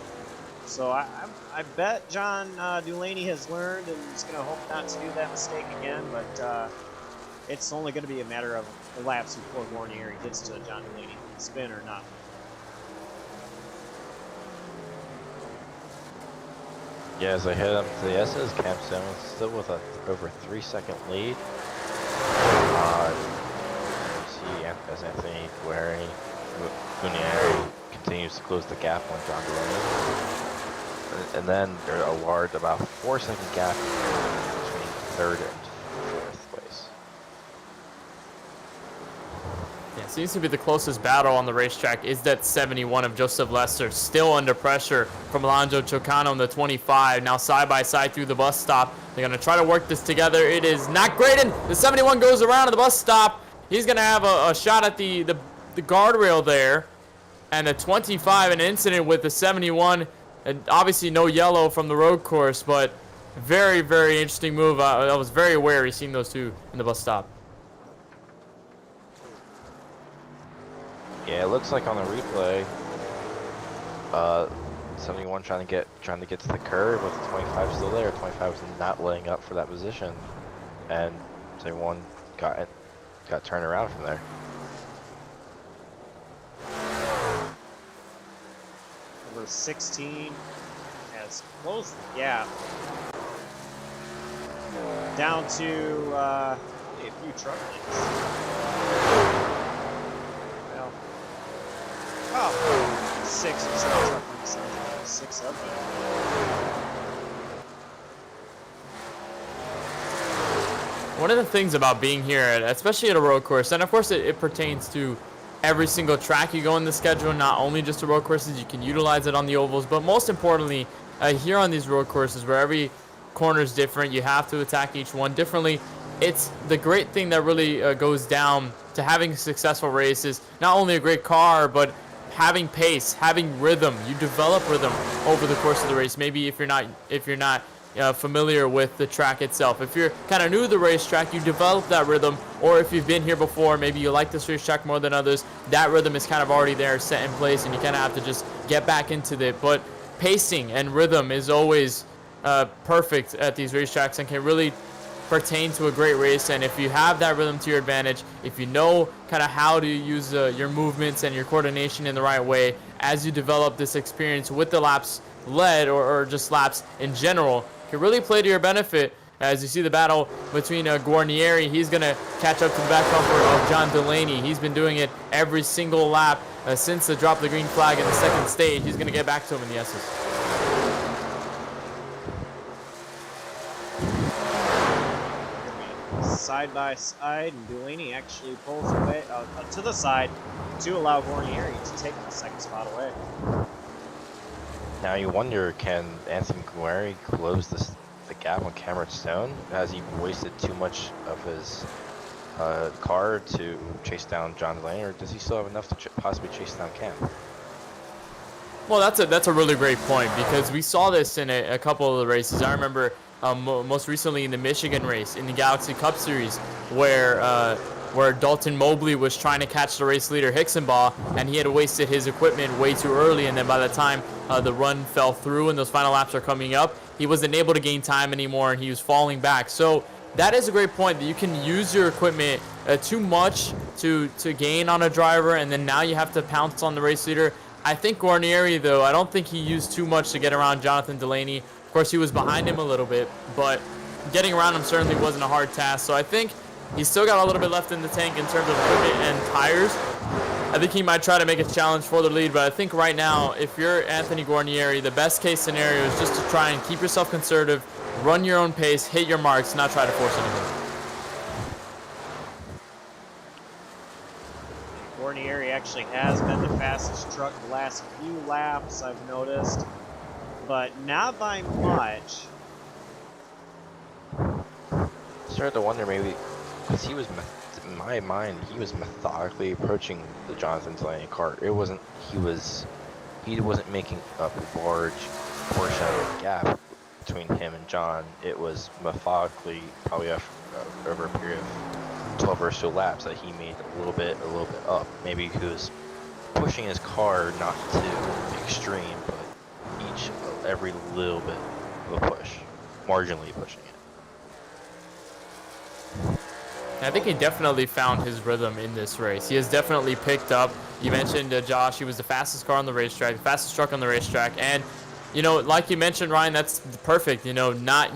So I bet John Delaney has learned and is going to hope not to do that mistake again, but it's only going to be a matter of laps before Guarnieri gets to John Delaney, spin or not. yeah, as I head up to the S's, Cam Stone still with a over 3-second lead. See, as Anthony Guarnieri continues to close the gap on John Delaney. And then there's a large, about 4-second gap between 3rd and 4th place. Yeah, seems to be the closest battle on the racetrack is that 71 of Joseph Lester, still under pressure from Alonso Chicano in the 25. Now side by side through the bus stop. They're going to try to work this together. It is not great, and the 71 goes around at the bus stop. He's going to have a shot at the guardrail there. And the 25, an incident with the 71. And obviously no yellow from the road course, but very, very interesting move. I was very wary seeing those two in the bus stop. Yeah, it looks like on the replay, 71 trying to get to the curb with the 25 still there. 25 was not laying up for that position, and 71 got turned around from there. Number 16 has closed the gap down to a few truck lengths. Well, oh, 6 or 7 truck lengths. 6 of them. One of the things about being here, especially at a road course, and of course it pertains to every single track you go in the schedule, not only just the road courses, you can utilize it on the ovals, but most importantly, here on these road courses where every corner is different, you have to attack each one differently. It's the great thing that really goes down to having successful races, not only a great car, but having pace, having rhythm. You develop rhythm over the course of the race. Maybe if you're not familiar with the track itself. If you're kind of new to the racetrack, you develop that rhythm, or if you've been here before, maybe you like this racetrack more than others, that rhythm is kind of already there, set in place, and you kind of have to just get back into it. But pacing and rhythm is always perfect at these racetracks and can really pertain to a great race. And if you have that rhythm to your advantage, if you know kind of how to use your movements and your coordination in the right way as you develop this experience with the laps led or just laps in general, can really play to your benefit. As you see the battle between Guarnieri, he's going to catch up to the back bumper of John Delaney. He's been doing it every single lap since the drop of the green flag in the second stage. He's going to get back to him in the S's. Side by side, and Delaney actually pulls away to the side to allow Guarnieri to take the second spot away. Now you wonder, can Anthony Guarnieri close the gap on Cameron Stone? Has he wasted too much of his car to chase down John Delaney, or does he still have enough to possibly chase down Cam? Well, that's a really great point, because we saw this in a couple of the races. I remember most recently in the Michigan race in the Galaxy Cup Series, where Dalton Mobley was trying to catch the race leader Hixenbaugh, and he had wasted his equipment way too early, and then by the time the run fell through and those final laps are coming up, he wasn't able to gain time anymore, and he was falling back. So that is a great point, that you can use your equipment too much to gain on a driver, and then now you have to pounce on the race leader. I think Guarnieri, though, I don't think he used too much to get around Jonathan Delaney. Of course, he was behind him a little bit, but getting around him certainly wasn't a hard task. So I think he's still got a little bit left in the tank in terms of equipment and tires. I think he might try to make a challenge for the lead, but I think right now, if you're Anthony Guarnieri, the best case scenario is just to try and keep yourself conservative, run your own pace, hit your marks, not try to force anything. Guarnieri actually has been the fastest truck the last few laps, I've noticed, but not by much. Started to wonder, maybe because he was, in my mind, he was methodically approaching the Jonathan Delaney car. It wasn't he wasn't making up a large portion of the gap between him and John. It was methodically, probably over a period of 12 or so laps, that he made a little bit up. Maybe he was pushing his car not to the extreme, but every little bit of a push, marginally pushing it. I think he definitely found his rhythm in this race. He has definitely picked up. You mentioned Josh, he was the fastest car on the racetrack, the fastest truck on the racetrack, and you know, like you mentioned, Ryan, that's perfect. You know, not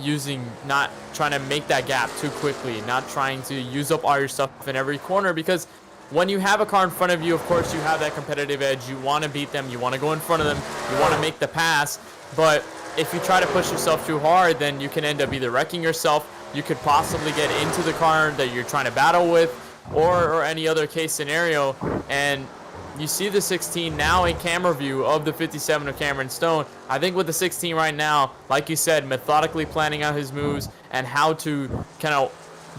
trying to make that gap too quickly, not trying to use up all your stuff in every corner, because when you have a car in front of you, of course, you have that competitive edge. You want to beat them. You want to go in front of them. You want to make the pass. But if you try to push yourself too hard, then you can end up either wrecking yourself. You could possibly get into the car that you're trying to battle with, or any other case scenario. And you see the 16 now in camera view of the 57 of Cameron Stone. I think with the 16 right now, like you said, methodically planning out his moves and how to kind of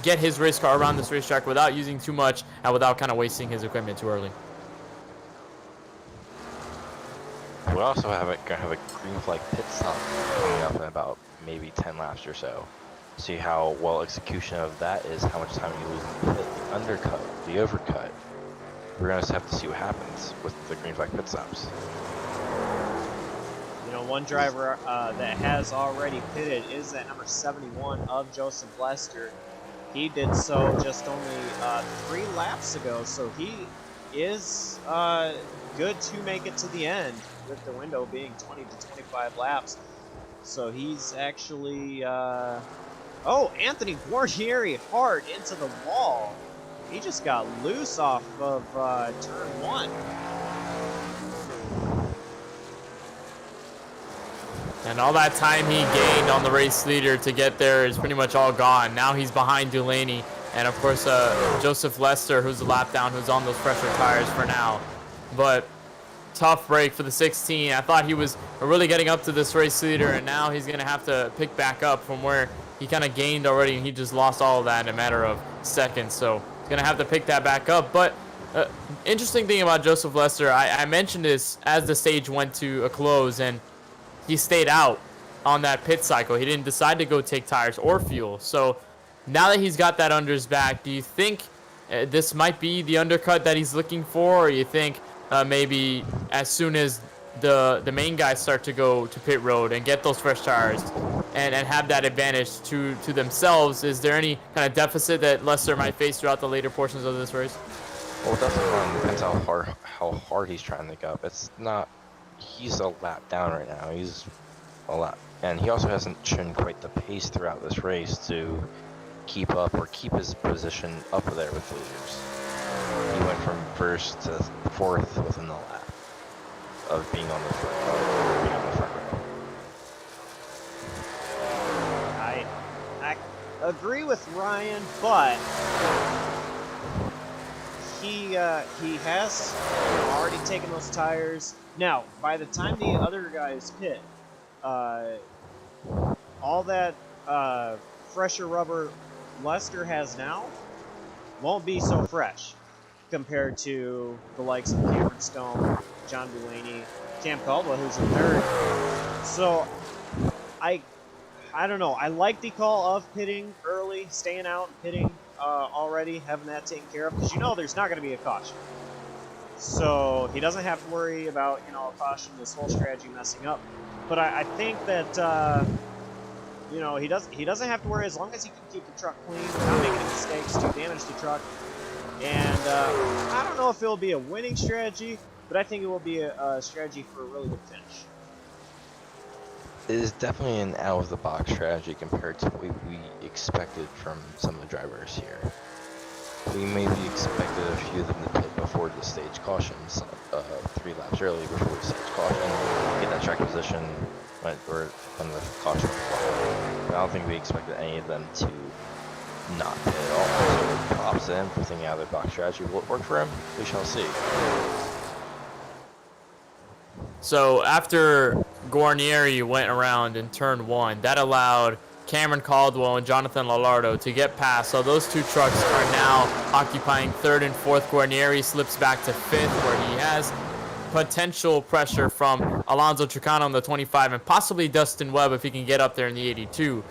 get his race car around this racetrack without using too much and without kind of wasting his equipment too early. We also gonna have a green flag pit stop coming up in about maybe 10 laps or so. See how well execution of that is, how much time you lose in the pit, the undercut, the overcut. We're gonna have to see what happens with the green flag pit stops. You know, one driver that has already pitted is that number 71 of Joseph Lester. He did so just only 3 laps ago, so he is good to make it to the end, with the window being 20 to 25 laps. So he's actually, oh, Anthony Guarnieri hard into the wall. He just got loose off of turn 1. And all that time he gained on the race leader to get there is pretty much all gone. Now he's behind Delaney. And of course, Joseph Lester, who's a lap down, who's on those fresher tires for now. But tough break for the 16. I thought he was really getting up to this race leader, and now he's going to have to pick back up from where he kind of gained already, and he just lost all of that in a matter of seconds. So he's going to have to pick that back up. But interesting thing about Joseph Lester, I mentioned this as the stage went to a close, and he stayed out on that pit cycle. He didn't decide to go take tires or fuel. So now that he's got that under his back, do you think this might be the undercut that he's looking for, or you think maybe as soon as the main guys start to go to pit road and get those fresh tires and have that advantage to themselves, is there any kind of deficit that Lester might face throughout the later portions of this race? Well, definitely depends how hard he's trying to go. It's not. He's a lap down right now. He's a lap, and he also hasn't shown quite the pace throughout this race to keep up or keep his position up there with the leaders. He went from first to fourth within the lap of being on the front row. I agree with Ryan, but he has already taken those tires. Now, by the time the other guys pit, all that fresher rubber Lester has now won't be so fresh compared to the likes of Cameron Stone, John Delaney, Cam Caldwell, who's in third. So I don't know. I like the call of pitting early, staying out and pitting already, having that taken care of, because you know there's not going to be a caution. So he doesn't have to worry about, you know, a caution, this whole strategy messing up. But I think that you know, he doesn't have to worry as long as he can keep the truck clean, not making any mistakes to damage the truck. And I don't know if it'll be a winning strategy, but I think it will be a strategy for a really good finish. It is definitely an out-of-the-box strategy compared to what we expected from some of the drivers here. We maybe expected a few of them to pit before the stage cautions, 3 laps early before the stage caution, get that track position when the caution was applied. I don't think we expected any of them to not pit at all. So props to him for thinking out of the box strategy. Will it work for him? We shall see. So after Guarnieri went around in turn 1, that allowed Cameron Caldwell and Jonathan Lollardo to get past. So those two trucks are now occupying 3rd and 4th. Guarnieri slips back to 5th, where he has potential pressure from Alonso Tricano in the 25 and possibly Dustin Webb if he can get up there in the 82.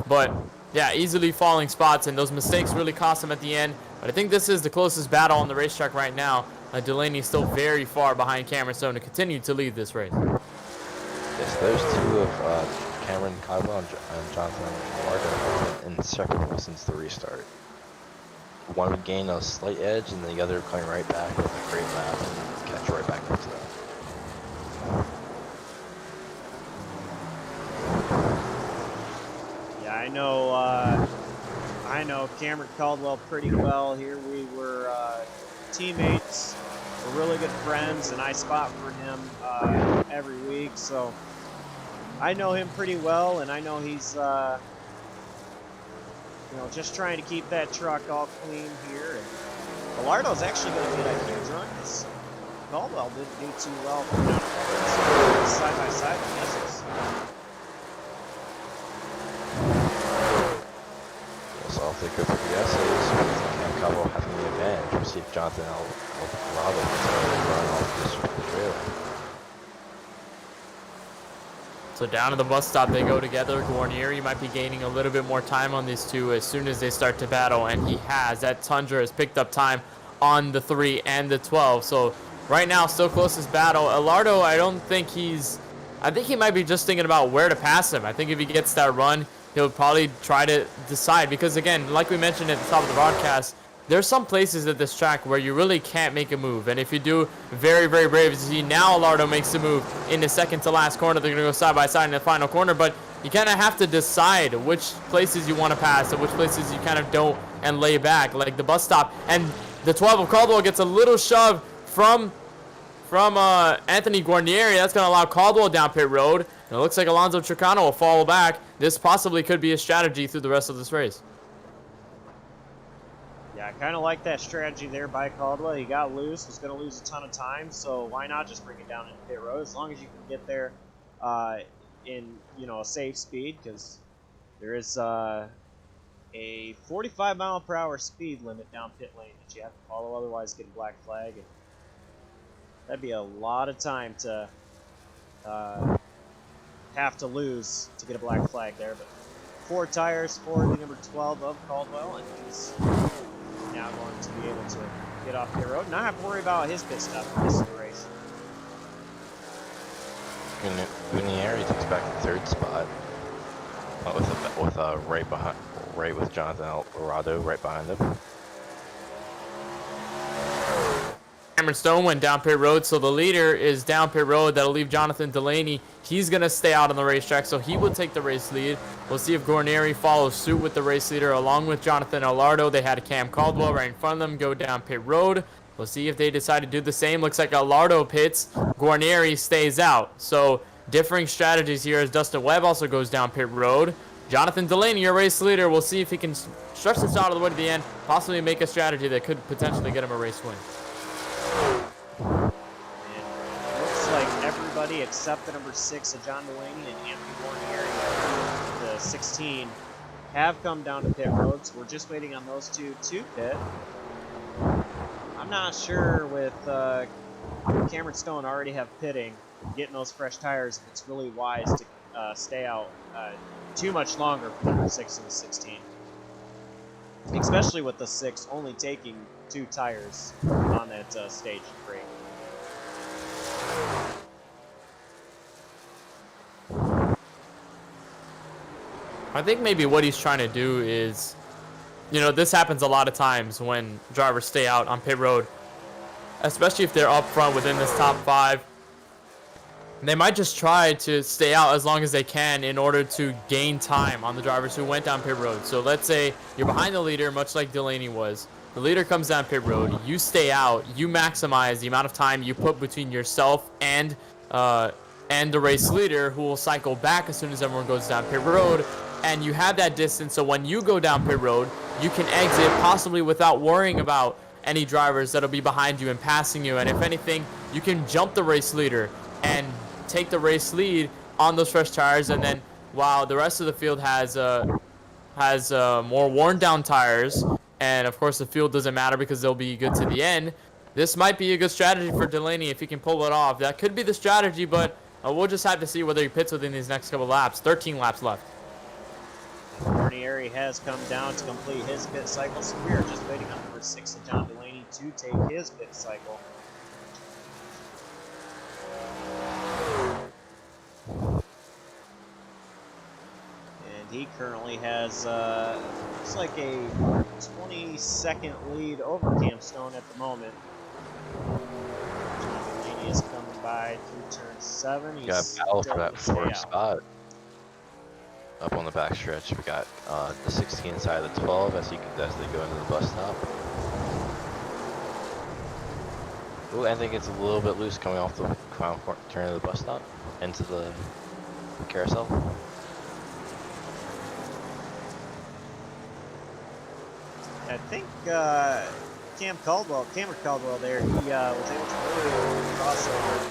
But yeah, easily falling spots, and those mistakes really cost him at the end. But I think this is the closest battle on the racetrack right now. Delaney is still very far behind Cameron Stone to continue to lead this race. Yes, those two of Cameron Caldwell and Jonathan Lollardo have been inseparable since the restart. One would gain a slight edge, and the other coming right back with a great lap and catch right back up to them. Yeah, I know Cameron Caldwell pretty well. Here we were teammates, we're really good friends, and I spot for him every week. So I know him pretty well, and I know he's you know, just trying to keep that truck all clean here. And Gallardo's actually going to get a huge run because Caldwell didn't do too well side by side with Essex. So if they go for the S's, Cam Caldwell having the advantage. We'll see if Jonathan Lollardo can run off this trailer. So down to the bus stop they go together. Guarnieri might be gaining a little bit more time on these two as soon as they start to battle, and he has. That Tundra has picked up time on the 3 and the 12. So right now, still closest battle. Lollardo, I think he might be just thinking about where to pass him. I think if he gets that run, he'll probably try to decide, because again, like we mentioned at the top of the broadcast, there's some places at this track where you really can't make a move. And if you do, very, very brave. As you see now, Lollardo makes the move in the second to last corner. They're going to go side by side in the final corner. But you kind of have to decide which places you want to pass and which places you kind of don't and lay back, like the bus stop. And the 12 of Caldwell gets a little shove from Anthony Guarnieri. That's going to allow Caldwell down pit road. And it looks like Alonso Tricano will fall back. This possibly could be a strategy through the rest of this race. Yeah, I kind of like that strategy there by Caldwell. He got loose, was going to lose a ton of time, so why not just bring it down into pit road as long as you can get there in, you know, a safe speed, because there is a 45-mile-per-hour speed limit down pit lane that you have to follow, otherwise get a black flag, and that'd be a lot of time to have to lose to get a black flag there. But 4 tires for the number 12 of Caldwell, and he's now going to be able to get off the road, not have to worry about his pit stop for this race. Guarnieri takes back the 3rd spot, with right with Jonathan Alvarado right behind him. Cameron Stone went down pit road, so the leader is down pit road. That'll leave Jonathan Delaney. He's going to stay out on the racetrack, so he will take the race lead. We'll see if Guarnieri follows suit with the race leader along with Jonathan Alardo. They had Cam Caldwell right in front of them go down pit road. We'll see if they decide to do the same. Looks like Alardo pits. Guarnieri stays out. So differing strategies here as Dustin Webb also goes down pit road. Jonathan Delaney, your race leader. We'll see if he can stretch this out all the way to the end, possibly make a strategy that could potentially get him a race win. It looks like everybody except the number 6 of John Delaney and Anthony Guarnieri, the 16, have come down to pit road. So we're just waiting on those two to pit. I'm not sure with Cameron Stone already have pitting, getting those fresh tires, if it's really wise to stay out too much longer for the number 6 and the 16. Especially with the 6 only taking 2 tires on that stage 3. I think maybe what he's trying to do is, you know, this happens a lot of times when drivers stay out on pit road, especially if they're up front within this top 5. They might just try to stay out as long as they can in order to gain time on the drivers who went down pit road. So let's say you're behind the leader, much like Delaney was. The leader comes down pit road, you stay out, you maximize the amount of time you put between yourself and the race leader, who will cycle back as soon as everyone goes down pit road. And you have that distance, so when you go down pit road, you can exit possibly without worrying about any drivers that'll be behind you and passing you. And if anything, you can jump the race leader and take the race lead on those fresh tires. And then while the rest of the field has more worn down tires, and of course the field doesn't matter because they'll be good to the end, this might be a good strategy for Delaney if he can pull it off. That could be the strategy, but we'll just have to see whether he pits within these next couple laps. 13 laps left. Guarnieri has come down to complete his pit cycle, so we are just waiting on number 6 of John Delaney to take his pit cycle. And he currently has, looks like a 20-second lead over Cam Stone at the moment. John Delaney is coming by through turn 7. He's got a battle for that still 4th spot. Up on the backstretch, we got the 16 side of the 12 as they go into the bus stop. Ooh, I think it's a little bit loose coming off the final turn of the bus stop into the carousel. I think Cameron Caldwell there, he was able to really crossover,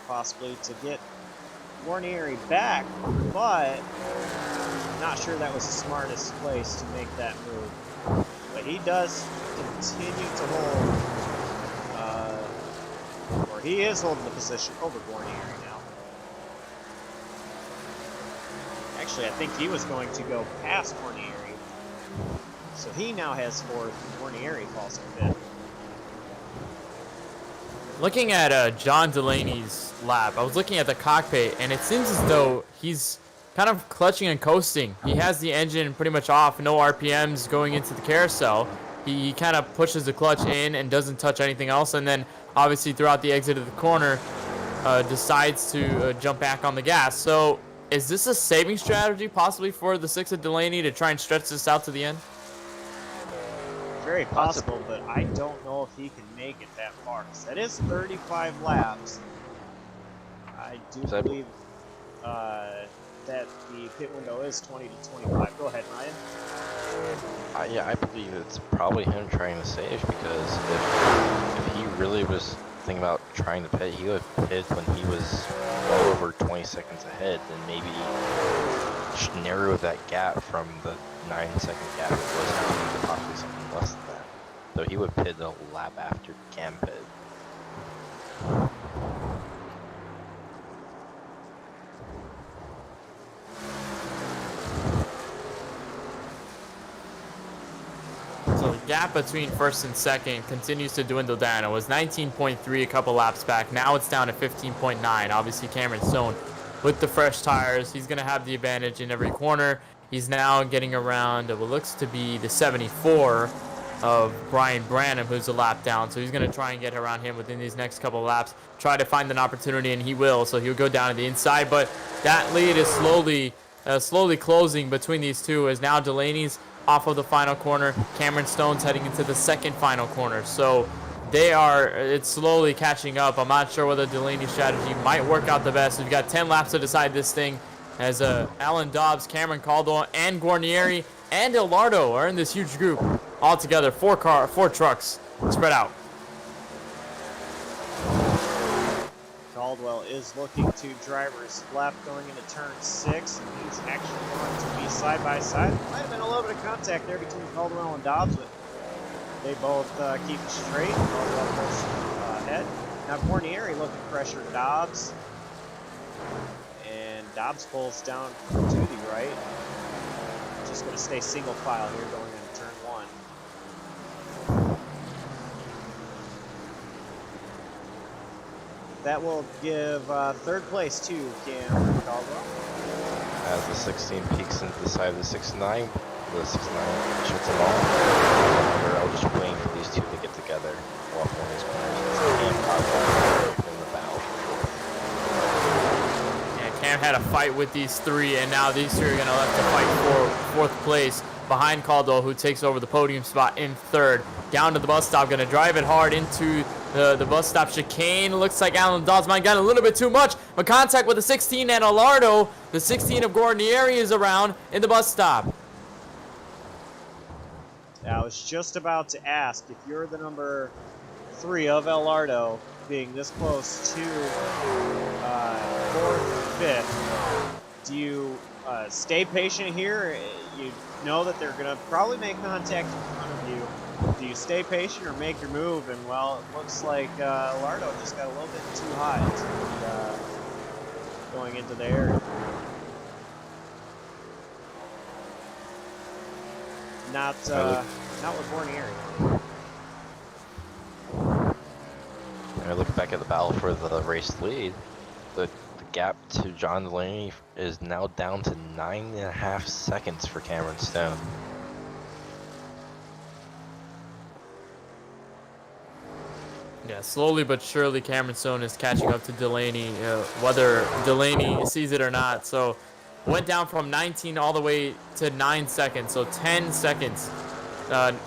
possibly to get Guarnieri back, but I'm not sure that was the smartest place to make that move. But he does continue to hold, or he is holding the position over Guarnieri now. Actually, I think he was going to go past Guarnieri, so he now has 4th, and Guarnieri falls in 5th. Looking at John Delaney's lap, I was looking at the cockpit, and it seems as though he's kind of clutching and coasting. He has the engine pretty much off, no RPMs going into the carousel. He kind of pushes the clutch in and doesn't touch anything else, and then obviously throughout the exit of the corner, decides to jump back on the gas. So is this a saving strategy possibly for the 6 of Delaney to try and stretch this out to the end? Very possible, but I don't know if he can make it that far. That is 35 laps. I do believe that the pit window is 20 to 25. Go ahead, Ryan. Yeah, I believe it's probably him trying to save, because if he really was thinking about trying to pit, he would have pitted when he was well over 20 seconds ahead, and maybe narrow that gap from the 9-second gap it was now to possibly something less than that. So he would pit a lap after Cam pit. gap between first and second continues to dwindle down. It was 19.3 a couple laps back. Now it's down to 15.9. Obviously, Cameron Stone with the fresh tires, he's going to have the advantage in every corner. He's now getting around what looks to be the 74 of Brian Branham, who's a lap down. So he's going to try and get around him within these next couple of laps, try to find an opportunity, and he will. So he'll go down to the inside. But that lead is slowly closing between these two, as now Delaney's off of the final corner. Cameron Stone's heading into the second final corner. So it's slowly catching up. I'm not sure whether Delaney's strategy might work out the best. We've got 10 laps to decide this thing, as Alan Dobbs, Cameron Caldwell, and Guarnieri and Elardo are in this huge group. All together, four trucks spread out. Caldwell is looking to driver's left going into turn 6, and he's actually going to be side by side. Might have been a little bit of contact there between Caldwell and Dobbs, but they both keep it straight. Caldwell pulls ahead. Now Guarnieri looking to pressure Dobbs, and Dobbs pulls down to the right. Just going to stay single file here going into turn 1. That will give third place to Cameron Caldwell. As the 16 peeks into the side of the 6-9, the 6-9 shoots them all. I'll just waiting for these two to get together off one of these corners. Cam Caldwell in the bow. Yeah, Cam had a fight with these three, and now these three are going to have to fight for fourth place behind Caldwell, who takes over the podium spot in third. Down to the bus stop, going to drive it hard into the bus stop chicane. Looks like Alan Dodds might got a little bit too much, but contact with the 16 and Elardo. The 16 of Guarnieri is around in the bus stop. I was just about to ask, if you're the number 3 of Elardo, being this close to 4th and 5th, do you stay patient here? You know that they're going to probably make contact in front of you. Do you stay patient or make your move? And, well, it looks like Elardo just got a little bit too hot going into there. Not with Guarnieri. I look back at the battle for the race lead. The gap to John Delaney is now down to 9.5 seconds for Cameron Stone. Yeah, slowly but surely Cameron Stone is catching up to Delaney, whether Delaney sees it or not. So went down from 19 all the way to 9 seconds. So 10 seconds,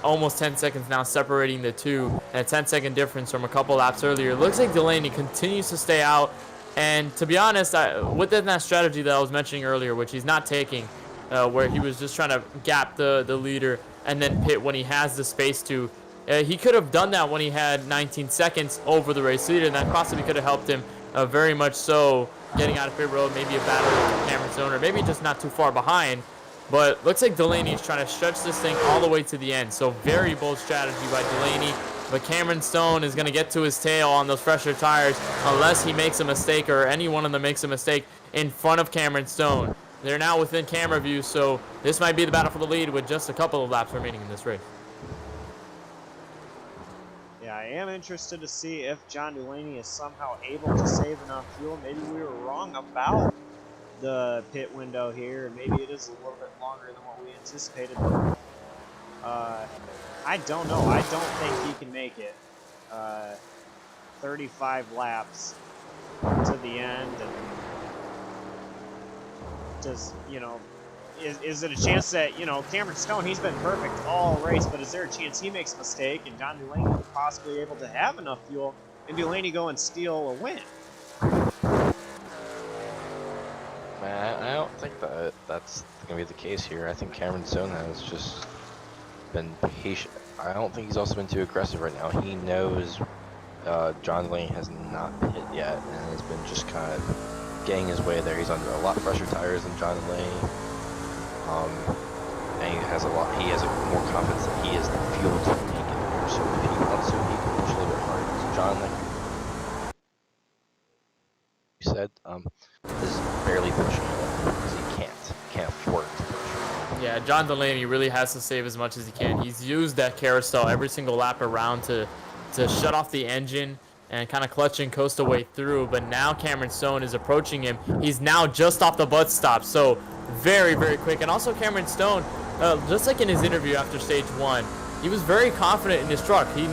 almost 10 seconds now separating the two, and a 10-second difference from a couple laps earlier. Looks like Delaney continues to stay out. And to be honest, within that strategy that I was mentioning earlier, which he's not taking, where he was just trying to gap the leader and then pit when he has the space to, he could have done that when he had 19 seconds over the race leader, and that possibly could have helped him very much so, getting out of pit road, maybe a battle with Cameron Stone, or maybe just not too far behind. But looks like Delaney is trying to stretch this thing all the way to the end. So very bold strategy by Delaney. But Cameron Stone is going to get to his tail on those fresher tires unless he makes a mistake, or any one of them makes a mistake in front of Cameron Stone. They're now within camera view, so this might be the battle for the lead with just a couple of laps remaining in this race. Yeah, I am interested to see if John Delaney is somehow able to save enough fuel. Maybe we were wrong about the pit window here, and maybe it is a little bit longer than what we anticipated. I don't know. I don't think he can make it 35 laps to the end. And does, is it a chance that, Cameron Stone, he's been perfect all race, but is there a chance he makes a mistake and John Delaney is possibly able to have enough fuel and Delaney go and steal a win? I don't think that's going to be the case here. I think Cameron Stone has just been patient. I don't think he's also been too aggressive right now. He knows John Delaney has not hit yet and has been just kind of getting his way there. He's under a lot fresher tires than John Delaney. And he has more confidence that he has the fuel to make it there. So if he wants to, he can push a little bit harder. So John, like you said, is barely pushing it because he can't afford to push it. Yeah, John Delaney really has to save as much as he can. He's used that carousel every single lap around to shut off the engine and kind of clutch and coast away through. But now Cameron Stone is approaching him. He's now just off the butt stop, so very, very quick. And also Cameron Stone, just like in his interview after stage 1, he was very confident in his truck. He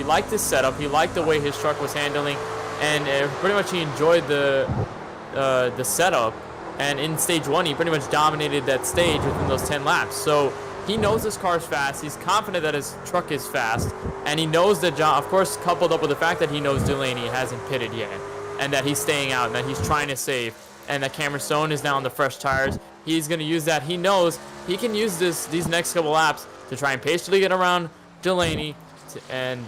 liked his setup. He liked the way his truck was handling, and pretty much he enjoyed the setup. And in stage 1, he pretty much dominated that stage within those 10 laps. So he knows his car's fast. He's confident that his truck is fast. And he knows that John, of course, coupled up with the fact that he knows Delaney hasn't pitted yet. And that he's staying out and that he's trying to save. And that Cameron Stone is now on the fresh tires. He's going to use that. He knows he can use these next couple laps to try and patiently get around Delaney and,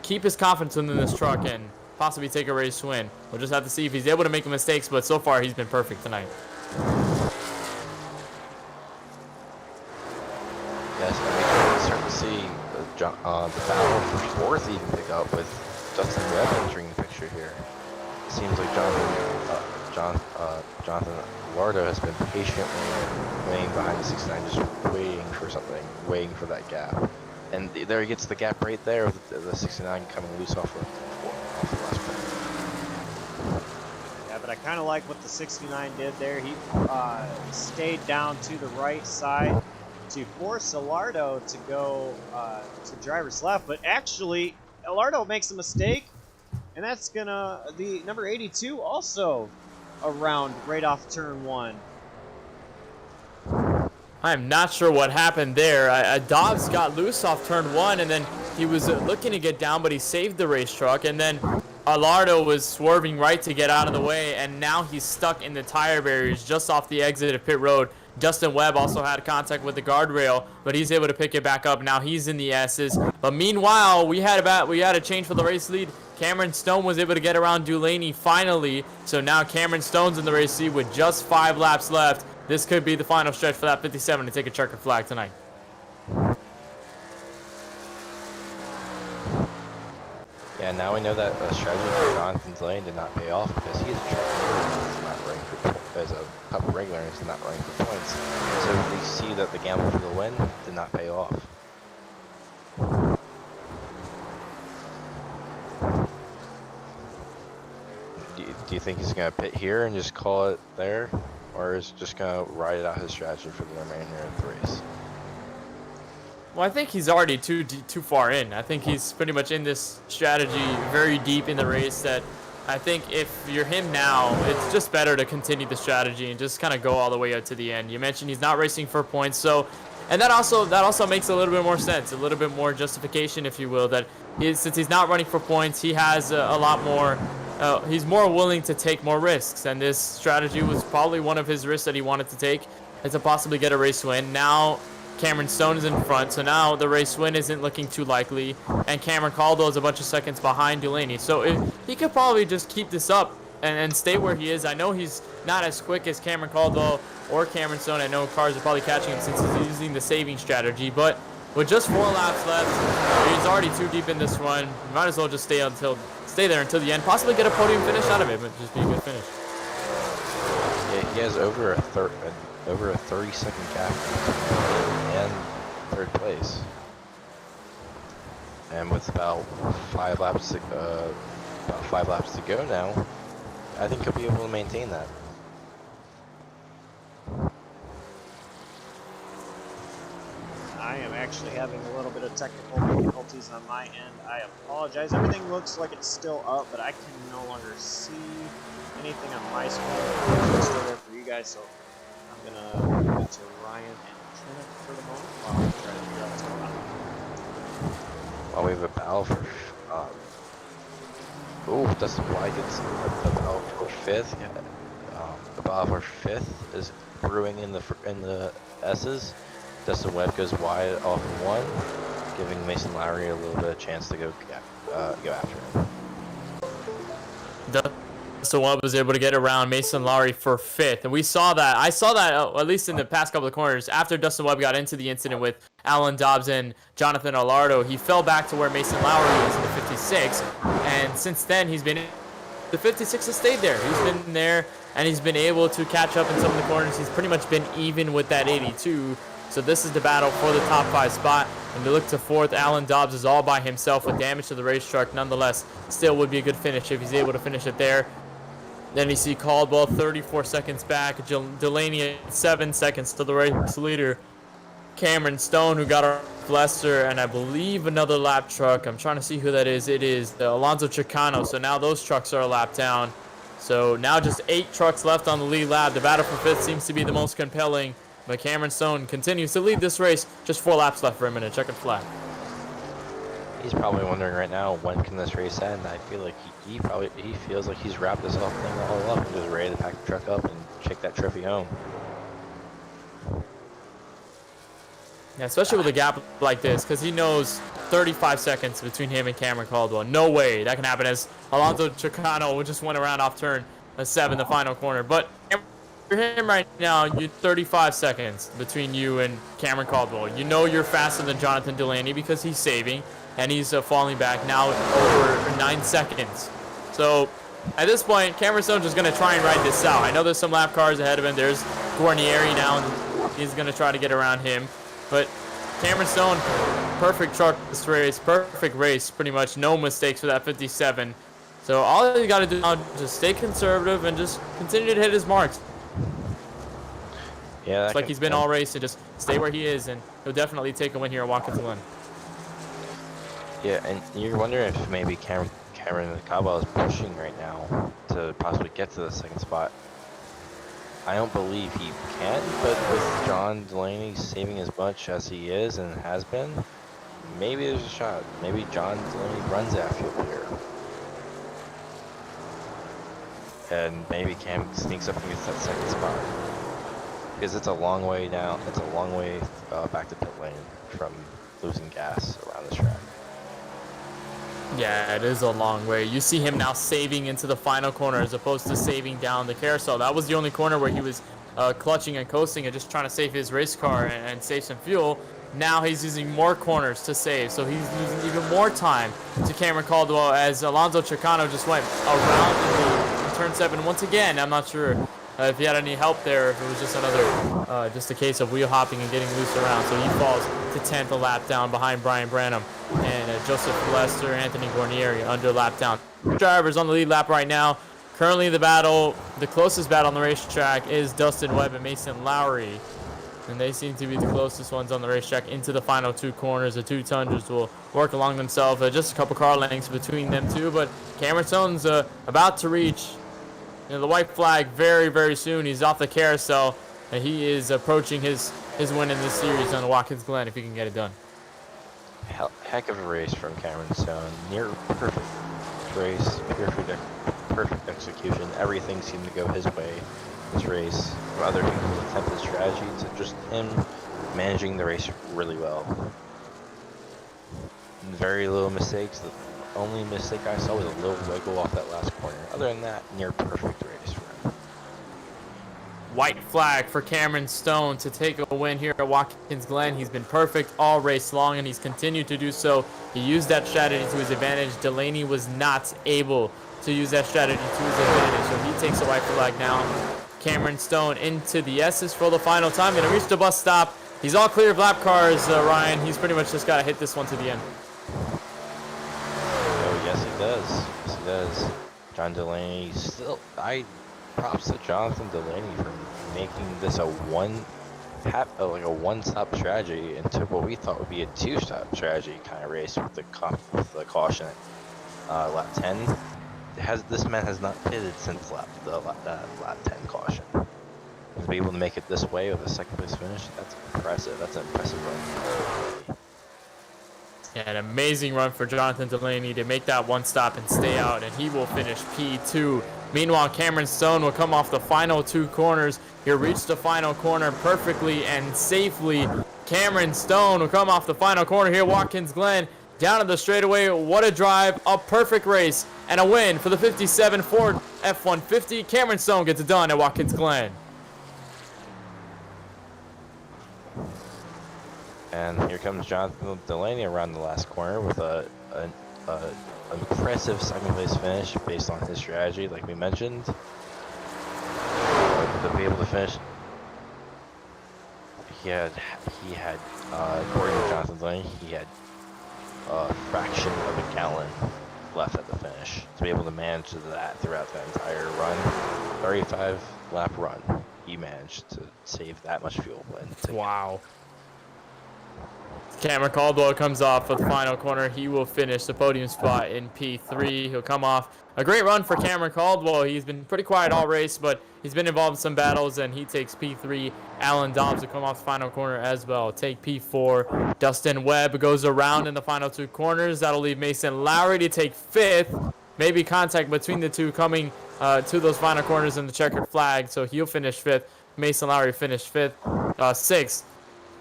keep his confidence within this truck and possibly take a race win. We'll just have to see if he's able to make mistakes, but so far he's been perfect tonight. Yes, and we can start to see the battle for fourth even pick up with Justin Webb entering the picture here. It seems like Jonathan Lardo has been patiently laying behind the 69, just waiting for something, waiting for that gap. And there he gets the gap right there with the 69 coming loose off the last point. Yeah, but I kind of like what the 69 did there. He stayed down to the right side to force Alardo to go to driver's left. But actually, Alardo makes a mistake, and that's gonna the number 82 also around right off turn 1. I'm not sure what happened there. Dobbs got loose off turn 1, and then he was looking to get down, but he saved the race truck. And then Alardo was swerving right to get out of the way, and now he's stuck in the tire barriers just off the exit of pit road. Justin Webb also had contact with the guardrail, but he's able to pick it back up. Now he's in the S's. But meanwhile, we had a change for the race lead. Cameron Stone was able to get around Delaney finally. So now Cameron Stone's in the race lead with just 5 laps left. This could be the final stretch for that 57 to take a checkered flag tonight. Yeah, now we know that strategy for Jonathan Delaney did not pay off because he is a as a cup regular and is not running for points. So we see that the gamble for the win did not pay off. Do you think he's going to pit here and just call it there? Or is just going to ride it out his strategy for the remainder of the race? Well, I think he's already too far in. I think he's pretty much in this strategy very deep in the race that I think if you're him now, it's just better to continue the strategy and just kind of go all the way out to the end. You mentioned he's not racing for points, so and that also makes a little bit more sense, a little bit more justification, if you will, that since he's not running for points, he has a lot more. He's more willing to take more risks, and this strategy was probably one of his risks that he wanted to take, and to possibly get a race win. Now Cameron Stone is in front, so now the race win isn't looking too likely, and Cameron Caldwell is a bunch of seconds behind Delaney. So he could probably just keep this up and stay where he is. I know he's not as quick as Cameron Caldwell or Cameron Stone. I know cars are probably catching him since he's using the saving strategy, but with just 4 laps left, he's already too deep in this run. Might as well just stay there until the end, possibly get a podium finish out of it, but just be a good finish. Yeah, he has over a 30-second gap and 3rd place, and with about 5 laps to go now, I think he'll be able to maintain that. I am actually having a little bit of technical difficulties on my end. I apologize. Everything looks like it's still up, but I can no longer see anything on my screen. It's still there for you guys, so I'm gonna move it to Ryan and Trent for the moment while we try to figure out what's going on. Well, we have a battle for Dustin White gets a battle for 5th. The battle for 5th is brewing in the S's. Dustin Webb goes wide off in 1, giving Mason Lowry a little bit of chance to go after him. Dustin Webb was able to get around Mason Lowry for 5th, and I saw that at least in the past couple of corners. After Dustin Webb got into the incident with Alan Dobbs and Jonathan Alardo, he fell back to where Mason Lowry was in the 56, and since then he's been the 56 has stayed there. He's been there, and he's been able to catch up in some of the corners. He's pretty much been even with that 82. So this is the battle for the top 5 spot. And to look to 4th, Alan Dobbs is all by himself with damage to the race truck. Nonetheless, still would be a good finish if he's able to finish it there. Then you see Caldwell 34 seconds back. Delaney at 7 seconds to the race leader. Cameron Stone, who got our Lester, and I believe another lap truck. I'm trying to see who that is. It is Alonso Chicano. So now those trucks are a lap down. So now just 8 trucks left on the lead lap. The battle for 5th seems to be the most compelling. But Cameron Stone continues to lead this race. Just 4 laps left for him in a checkered flag. He's probably wondering right now, when can this race end? I feel like he feels like he's wrapped this whole thing all up and just ready to pack the truck up and take that trophy home. Yeah, especially with a gap like this, because he knows 35 seconds between him and Cameron Caldwell. No way that can happen, as Alonso Chicano just went around off turn 7, the final corner. But for him right now, you're 35 seconds between you and Cameron Caldwell. You know you're faster than Jonathan Delaney because he's saving, and he's falling back now over 9 seconds. So at this point, Cameron Stone's just going to try and ride this out. I know there's some lap cars ahead of him. There's Guarnieri now, and he's going to try to get around him. But Cameron Stone, perfect truck this race, perfect race, pretty much. No mistakes for that 57. So all you got to do now is just stay conservative and just continue to hit his marks. Yeah, it's like he's been all race, and just stay where he is, and he'll definitely take a win here at Watkins Glen. Yeah, and you're wondering if maybe Cameron Caldwell is pushing right now to possibly get to the 2nd spot. I don't believe he can, but with John Delaney saving as much as he is and has been, maybe there's a shot. Maybe John Delaney runs after here. And maybe Cam sneaks up and gets that 2nd spot. Because it's a long way down, it's a long way back to pit lane from losing gas around this track. Yeah, it is a long way. You see him now saving into the final corner as opposed to saving down the carousel. That was the only corner where he was clutching and coasting and just trying to save his race car and save some fuel. Now he's using more corners to save, so he's losing even more time to Cameron Caldwell as Alonso Chicano just went around in turn 7 once again. I'm not sure if he had any help there, if it was just another, just a case of wheel hopping and getting loose around. So he falls to 10th a lap down behind Brian Branham and Joseph Lester, Anthony Guarnieri under lap down. Drivers on the lead lap right now. Currently the closest battle on the racetrack is Dustin Webb and Mason Lowry. And they seem to be the closest ones on the racetrack into the final 2 corners. The 2 Tundras will work along themselves. Just a couple car lengths between them two, but Cameron Stone's about to reach the white flag very, very soon. He's off the carousel, and he is approaching his win in this series on the Watkins Glen if he can get it done. Heck of a race from Cameron Stone. Near perfect race, perfect execution. Everything seemed to go his way this race. From other people attempted strategy to just him managing the race really well. Very little mistakes. The only mistake I saw was a little wiggle off that last corner. Other than that, near perfect race for him. White flag for Cameron Stone to take a win here at Watkins Glen. He's been perfect all race long, and he's continued to do so. He used that strategy to his advantage. Delaney was not able to use that strategy to his advantage, so he takes a white flag now. Cameron Stone into the S's for the final time. Going to reach the bus stop. He's all clear of lap cars, Ryan. He's pretty much just got to hit this one to the end. Oh, yes, he does. Yes, he does. John Delaney still... Props to Jonathan Delaney for making this a one-stop strategy into what we thought would be a 2-stop strategy kind of race with the caution at lap 10. This man has not pitted since lap 10 caution. To be able to make it this way with a 2nd place finish, that's impressive. That's an impressive run. Yeah, an amazing run for Jonathan Delaney to make that one stop and stay out, and he will finish P2. Meanwhile, Cameron Stone will come off the final 2 corners. He'll reach the final corner perfectly and safely. Cameron Stone will come off the final corner here, Watkins Glen, down to the straightaway. What a drive, a perfect race, and a win for the 57 Ford F-150. Cameron Stone gets it done at Watkins Glen. And here comes Jonathan Delaney around the last corner with a an impressive second place finish based on his strategy, like we mentioned. To be able to finish, he had according to Jonathan Lane, he had a fraction of a gallon left at the finish. To be able to manage that throughout that entire run, 35 lap run, he managed to save that much fuel. Wow. Cameron Caldwell comes off for the final corner. He will finish the podium spot in P3. He'll come off. A great run for Cameron Caldwell. He's been pretty quiet all race, but he's been involved in some battles, and he takes P3. Alan Dobbs will come off the final corner as well. Take P4. Dustin Webb goes around in the final 2 corners. That'll leave Mason Lowry to take 5th. Maybe contact between the two coming to those final corners in the checkered flag, so he'll finish 5th. Mason Lowry finished 6th.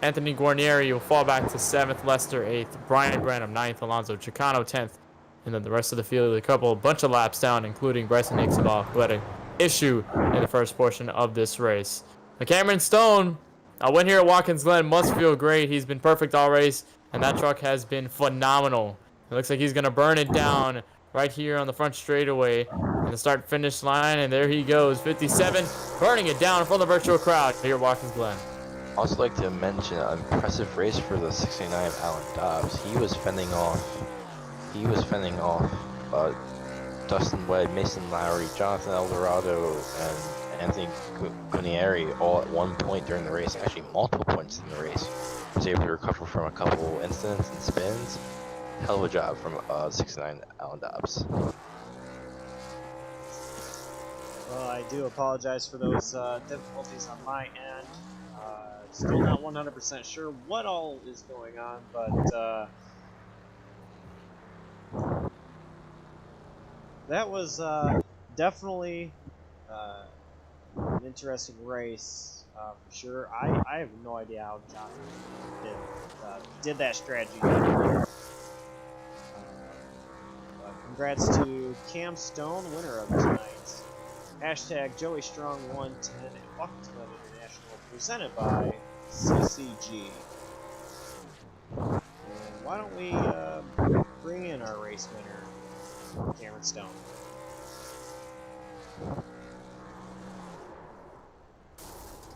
Anthony Guarnieri will fall back to 7th, Lester 8th, Brian Branham 9th, Alonzo Chicano 10th, and then the rest of the field, a bunch of laps down, including Bryson Ixabal, who had an issue in the first portion of this race. But Cameron Stone, a win here at Watkins Glen must feel great. He's been perfect all race, and that truck has been phenomenal. It looks like he's going to burn it down right here on the front straightaway in the start-finish line, and there he goes, 57, burning it down in front of the virtual crowd here at Watkins Glen. Also like to mention an impressive race for the 69 Alan Dobbs. He was fending off Dustin Webb, Mason Lowry, Jonathan Eldorado, and Anthony Guarnieri all at one point during the race, actually multiple points in the race. Was able to recover from a couple incidents and spins. Hell of a job from 69 Alan Dobbs. Well, I do apologize for those difficulties on my end. Still not 100% sure what all is going on, but that was definitely an interesting race for sure. I have no idea how Jonathan did that strategy. But congrats to Cam Stone, winner of tonight's hashtag Joey Strong 110 at Watkins Glen International, presented by CCG. And why don't we bring in our race winner, Cameron Stone.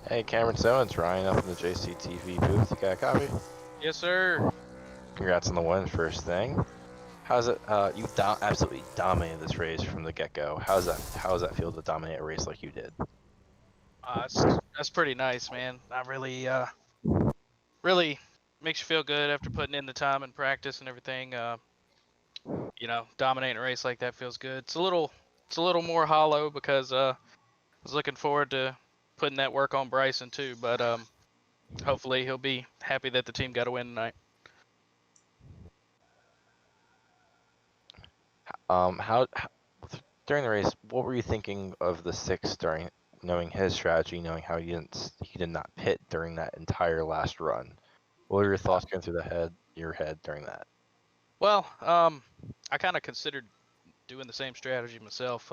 Hey, Cameron Stone, it's Ryan up in the JCTV booth. You got a copy? Yes, sir. Congrats on the win, first thing. How's it? You absolutely dominated this race from the get-go. How does that feel to dominate a race like you did? That's pretty nice, man. I really makes you feel good after putting in the time and practice and everything. Dominating a race like that feels good. It's a little more hollow because I was looking forward to putting that work on Bryson too. But hopefully he'll be happy that the team got a win tonight. How during the race, what were you thinking of the 6 during knowing his strategy, knowing how he did not pit during that entire last run? What were your thoughts going through your head during that? Well, I kind of considered doing the same strategy myself.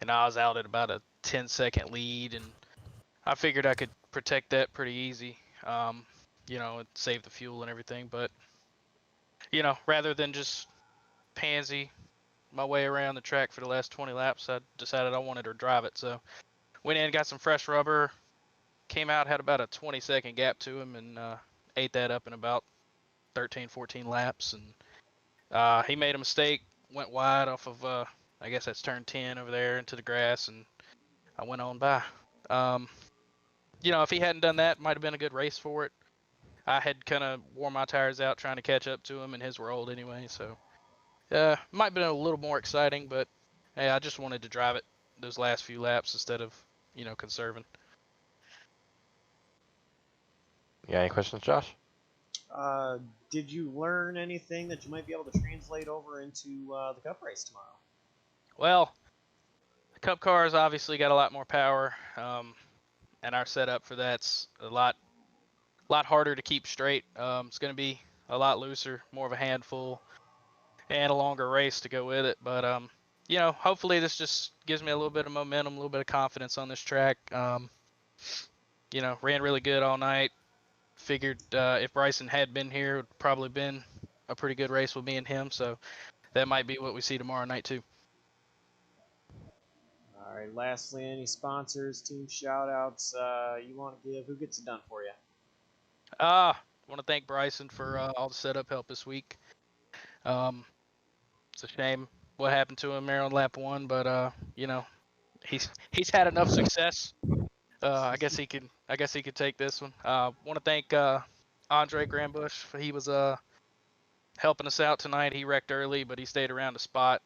And I was out at about a 10-second lead, and I figured I could protect that pretty easy. And save the fuel and everything. But rather than just pansy my way around the track for the last 20 laps, I decided I wanted to drive it. So went in, got some fresh rubber, came out, had about a 20-second gap to him, and ate that up in about 13, 14 laps. And he made a mistake, went wide off of, I guess that's turn 10 over there into the grass, and I went on by. If he hadn't done that, it might have been a good race for it. I had kind of worn my tires out trying to catch up to him, and his were old anyway, so might have been a little more exciting, but hey, I just wanted to drive it those last few laps instead of, conserving. Yeah, any questions, Josh? Did you learn anything that you might be able to translate over into the Cup race tomorrow? Well, the Cup cars obviously got a lot more power, and our setup for that's a lot harder to keep straight. It's going to be a lot looser, more of a handful, and a longer race to go with it. But hopefully this just gives me a little bit of momentum, a little bit of confidence on this track. Ran really good all night. Figured if Bryson had been here, it would probably been a pretty good race with me and him. So that might be what we see tomorrow night too. All right. Lastly, any sponsors, team shout outs you want to give? Who gets it done for you? Want to thank Bryson for all the setup help this week. It's a shame what happened to him Maryland lap 1, but you know, he's had enough success. I guess he could take this one. Want to thank Andre Granbush. He was helping us out tonight. He wrecked early, but he stayed around the spot.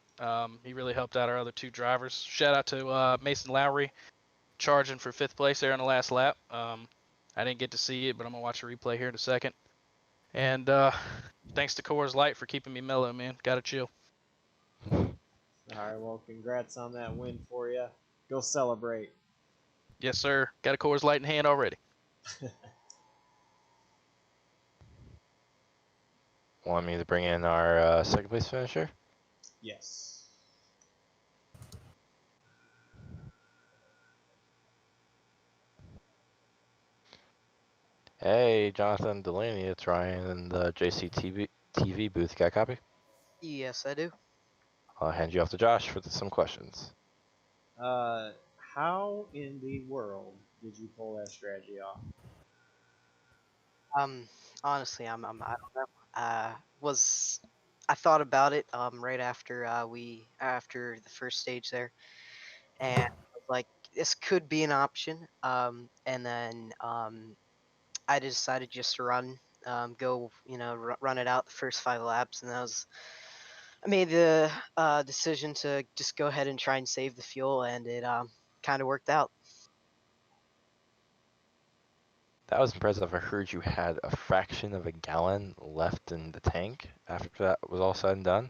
He really helped out our other 2 drivers. Shout out to Mason Lowry, charging for 5th place there in the last lap. I didn't get to see it, but I'm gonna watch a replay here in a second. And thanks to Coors Light for keeping me mellow, man. Gotta chill. All right. Well, congrats on that win for you. Go celebrate. Yes, sir. Got a Coors Light in hand already. Want me to bring in our second place finisher? Yes. Hey, Jonathan Delaney, it's Ryan in the JCTV booth. Got a copy? Yes, I do. I'll hand you off to Josh for some questions. How in the world did you pull that strategy off? Honestly, I don't know. I thought about it right after after the first stage there, and I was like, this could be an option. And then I decided just to go, run it out the first 5 laps, and I made the decision to just go ahead and try and save the fuel, and it kind of worked out. That was impressive. I heard you had a fraction of a gallon left in the tank after that was all said and done.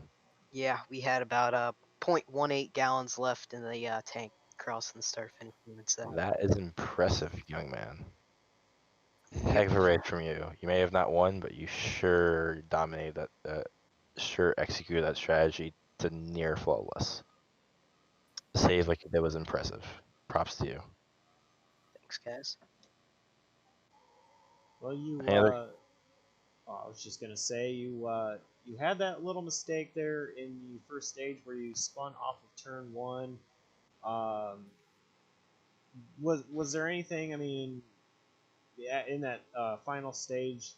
Yeah, we had about 0.18 gallons left in the tank crossing the start finish line. That is impressive, young man. Yep. Heck of a race from you. You may have not won, but you sure dominated that. Sure executed that strategy to near flawless. Save like you did was impressive. Props to you. Thanks, guys. Well, Any other- I was just gonna say you had that little mistake there in the first stage where you spun off of turn 1. Was there anything? I mean, yeah, in that final stage,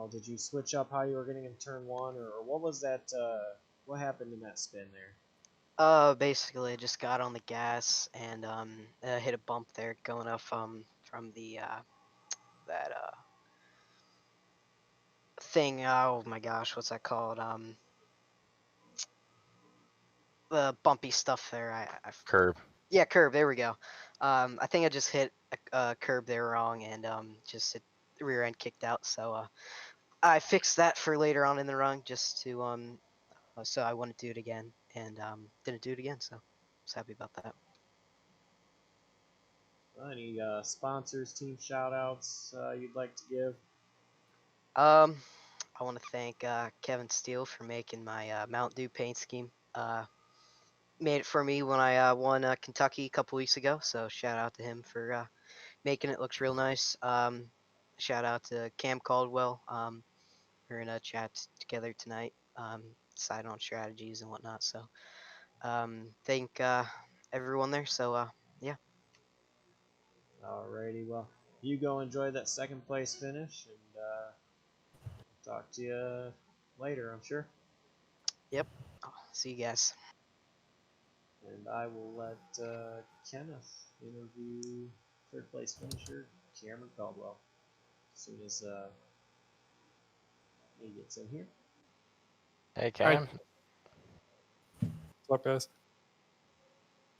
did you switch up how you were getting in turn 1, or what was that? What happened in that spin there? Basically, I just got on the gas and hit a bump there going up from the that thing. Oh my gosh, what's that called? The bumpy stuff there. Curb. Yeah, curb. There we go. I think I just hit a curb there wrong, and the rear end kicked out. So I fixed that for later on in the run, just to so I wouldn't do it again, and didn't do it again. So I was happy about that. Any sponsors, team shout outs you'd like to give? I want to thank Kevin Steele for making my Mount Dew paint scheme. Made it for me when I won Kentucky a couple weeks ago. So shout out to him for making it. Looks real nice. Shout out to Cam Caldwell. We're in a chat together tonight, deciding on strategies and whatnot. So thank everyone there. So yeah. Alrighty, well, you go enjoy that second place finish, and talk to you later, I'm sure. Yep. See you guys. And I will let Kenneth interview third place finisher Cameron Caldwell as soon as he gets in here. Hey, Cam. What's up, guys?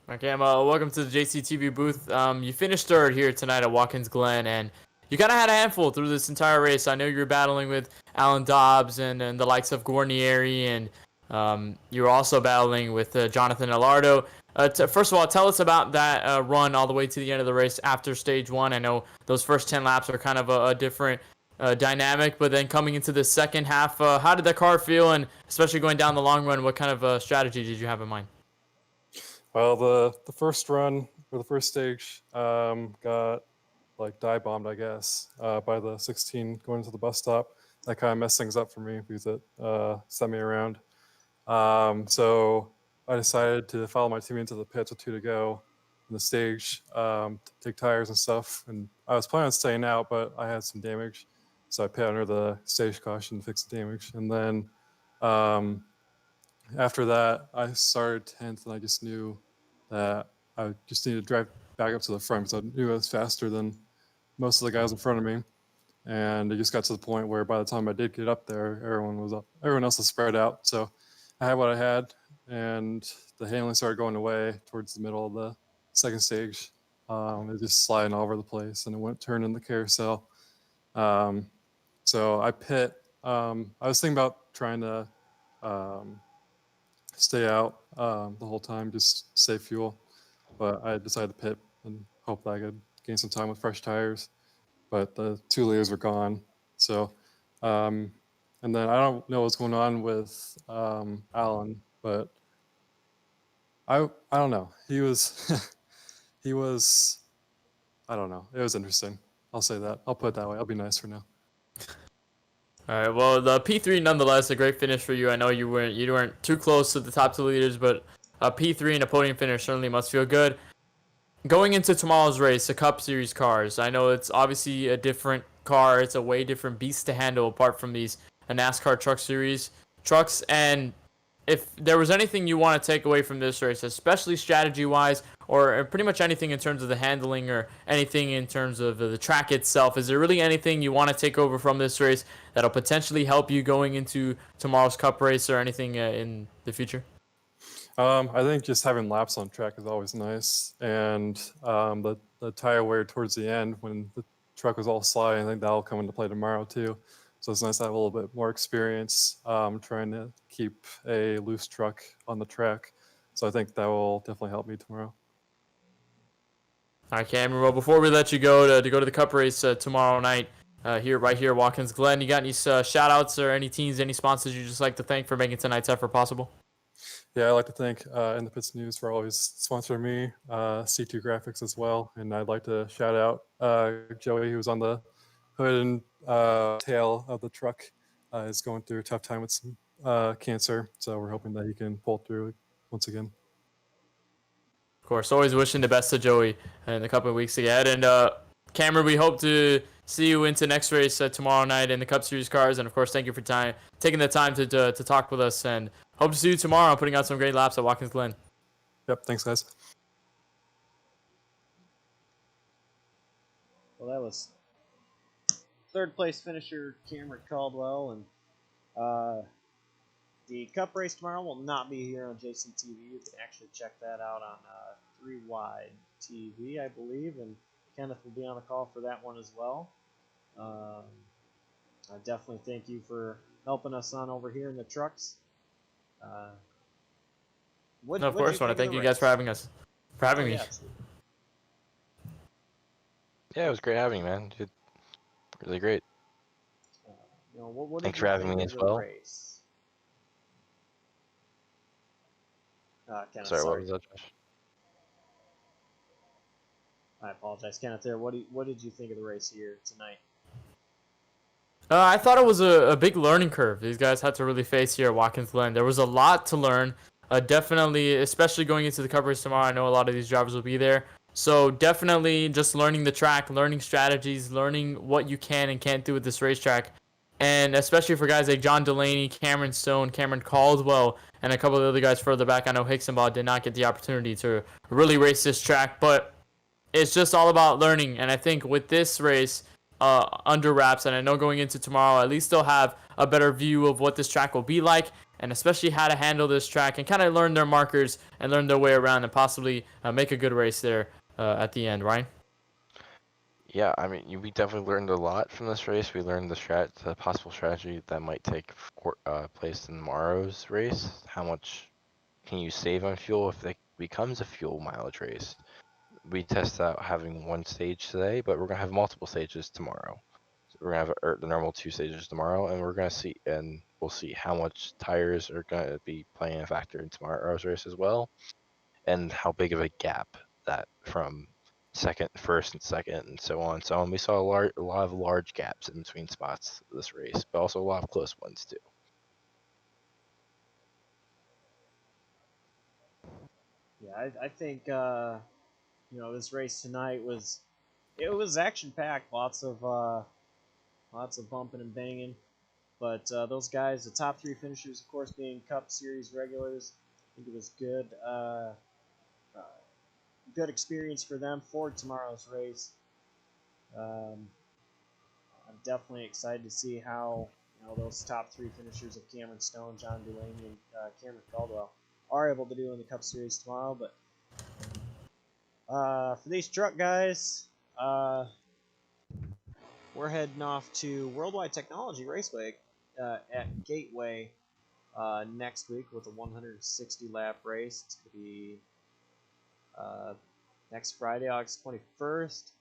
Okay, welcome to the JCTV booth. You finished third here tonight at Watkins Glen, and you kind of had a handful through this entire race. I know you were battling with Alan Dobbs and the likes of Guarnieri, and you were also battling with Jonathan Alardo. First of all, tell us about that run all the way to the end of the race after stage 1. I know those first 10 laps are kind of a different dynamic, but then coming into the second half, how did the car feel, and especially going down the long run, what kind of strategy did you have in mind? Well, the first run or the first stage got like dive bombed, I guess, by the 16 going to the bus stop. That kind of messed things up for me because it sent me around. So I decided to follow my team into the pits with 2 to go in the stage, to take tires and stuff. And I was planning on staying out, but I had some damage. So I pit under the stage caution to fix the damage. And then after that, I started 10th, and I just knew that I just needed to drive back up to the front because I knew I was faster than most of the guys in front of me. And it just got to the point where by the time I did get up there, everyone else was spread out. So I had what I had, and the handling started going away towards the middle of the second stage. It was just sliding all over the place, and it went turn in the carousel. So I pit. I was thinking about trying to stay out the whole time, just save fuel. But I decided to pit and hope that I could gain some time with fresh tires. But the 2 leaders were gone. So, and then I don't know what's going on with Alan, but I don't know. He was he was I don't know. It was interesting. I'll say that. I'll put it that way. I'll be nice for now. All right. Well, the P3 nonetheless a great finish for you. I know you weren't too close to the top 2 leaders, but a P3 and a podium finish certainly must feel good. Going into tomorrow's race, the Cup Series cars. I know it's obviously a different car. It's a way different beast to handle apart from these NASCAR Truck Series trucks. And if there was anything you want to take away from this race, especially strategy-wise, or pretty much anything in terms of the handling or anything in terms of the track itself, is there really anything you want to take over from this race that'll potentially help you going into tomorrow's Cup race or anything in the future? I think just having laps on track is always nice, and the tire wear towards the end when the truck was all sliding, I think that'll come into play tomorrow too. So it's nice to have a little bit more experience trying to keep a loose truck on the track. So I think that will definitely help me tomorrow. All right, Cameron. Well, before we let you go to go to the Cup race tomorrow night, right here, Watkins Glen, you got any shout outs or any teams, any sponsors you just like to thank for making tonight's effort possible? Yeah, I'd like to thank In the Pits News for always sponsoring me, C2 Graphics as well. And I'd like to shout out Joey, who's on the hood and tail of the truck, is going through a tough time with some cancer. So we're hoping that he can pull through once again. Of course, always wishing the best to Joey in the couple of weeks ahead. And Cameron, we hope to see you into next race tomorrow night in the Cup Series cars. And of course, thank you for taking the time to talk with us. And hope to see you tomorrow, putting out some great laps at Watkins Glen. Yep, thanks, guys. Well, that was third place finisher Cameron Caldwell, and the Cup race tomorrow will not be here on JCTV. You can actually check that out on 3 Wide TV, I believe, and Kenneth will be on the call for that one as well. I definitely thank you for helping us on over here in the trucks. Of course, I want to thank you guys for having us, me. Yeah, Yeah, it was great having you, man. Dude, really great. What Thanks did for you having think me of as the well. race? Kenneth, Sorry, what was that, Josh? I apologize, Kenneth. There, what did you think of the race here tonight? I thought it was a big learning curve these guys had to really face here at Watkins Glen. There was a lot to learn. Definitely, especially going into the Cup race tomorrow. I know a lot of these drivers will be there. So definitely just learning the track, learning strategies, learning what you can and can't do with this racetrack. And especially for guys like John Delaney, Cameron Stone, Cameron Caldwell, and a couple of the other guys further back. I know Hicksonbaugh did not get the opportunity to really race this track, but it's just all about learning. And I think with this race under wraps, and I know going into tomorrow, at least they'll have a better view of what this track will be like, and especially how to handle this track and kind of learn their markers and learn their way around and possibly make a good race there at the end, Ryan? Yeah, I mean, we definitely learned a lot from this race. We learned the possible strategy that might take place in tomorrow's race. How much can you save on fuel if it becomes a fuel mileage race? We test out having one stage today, but we're gonna have multiple stages tomorrow. So we're gonna have the normal 2 stages tomorrow, and we'll see how much tires are gonna be playing a factor in tomorrow's race as well, and how big of a gap that from first and second, and so on and so on. We saw a lot of large gaps in between spots this race, but also a lot of close ones too. Yeah, I think this race tonight was action packed, lots of bumping and banging. But those guys, the top three finishers, of course, being Cup Series regulars, I think it was good. Good experience for them for tomorrow's race. I'm definitely excited to see how those top three finishers of Cameron Stone, John Delaney, and Cameron Caldwell are able to do in the Cup Series tomorrow. But for these truck guys, we're heading off to Worldwide Technology Raceway at Gateway next week with a 160 lap race. It's going to be next Friday, August 21st.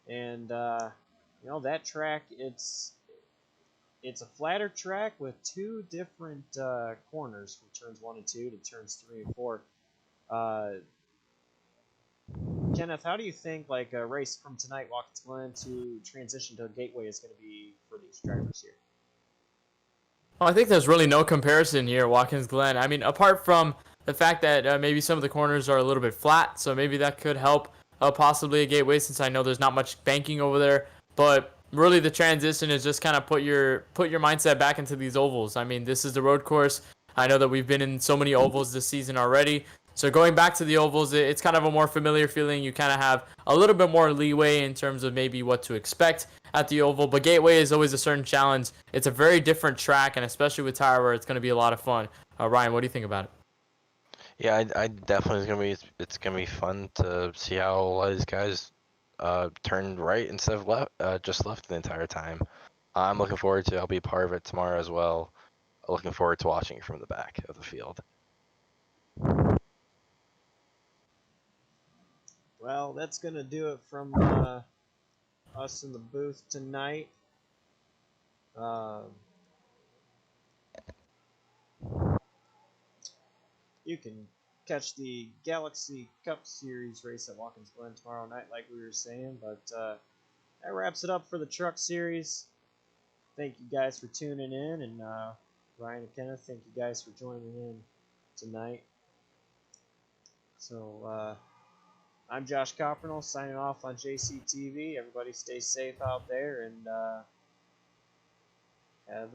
And that track, it's a flatter track with two different corners from turns 1 and 2 to turns 3 and 4. Kenneth, how do you think like a race from tonight, Watkins Glen, to transition to a Gateway is going to be for these drivers here? Well, I think there's really no comparison here, Watkins Glen. I mean, apart from the fact that maybe some of the corners are a little bit flat, so maybe that could help possibly a Gateway, since I know there's not much banking over there. But really, the transition is just kind of put your mindset back into these ovals. I mean, this is the road course. I know that we've been in so many ovals this season already. So going back to the ovals, it's kind of a more familiar feeling. You kind of have a little bit more leeway in terms of maybe what to expect at the oval. But Gateway is always a certain challenge. It's a very different track, and especially with tire wear, it's going to be a lot of fun. Ryan, what do you think about it? Yeah, I definitely it's gonna be fun to see how a lot of these guys turn right instead of left, just left the entire time. I'm looking forward to. I'll be a part of it tomorrow as well. Looking forward to watching it from the back of the field. Well, that's going to do it from us in the booth tonight. You can catch the Galaxy Cup Series race at Watkins Glen tomorrow night, like we were saying. But that wraps it up for the Truck Series. Thank you guys for tuning in, and Ryan and Kenneth, thank you guys for joining in tonight. So I'm Josh Coppernell signing off on JCTV. Everybody stay safe out there, and have a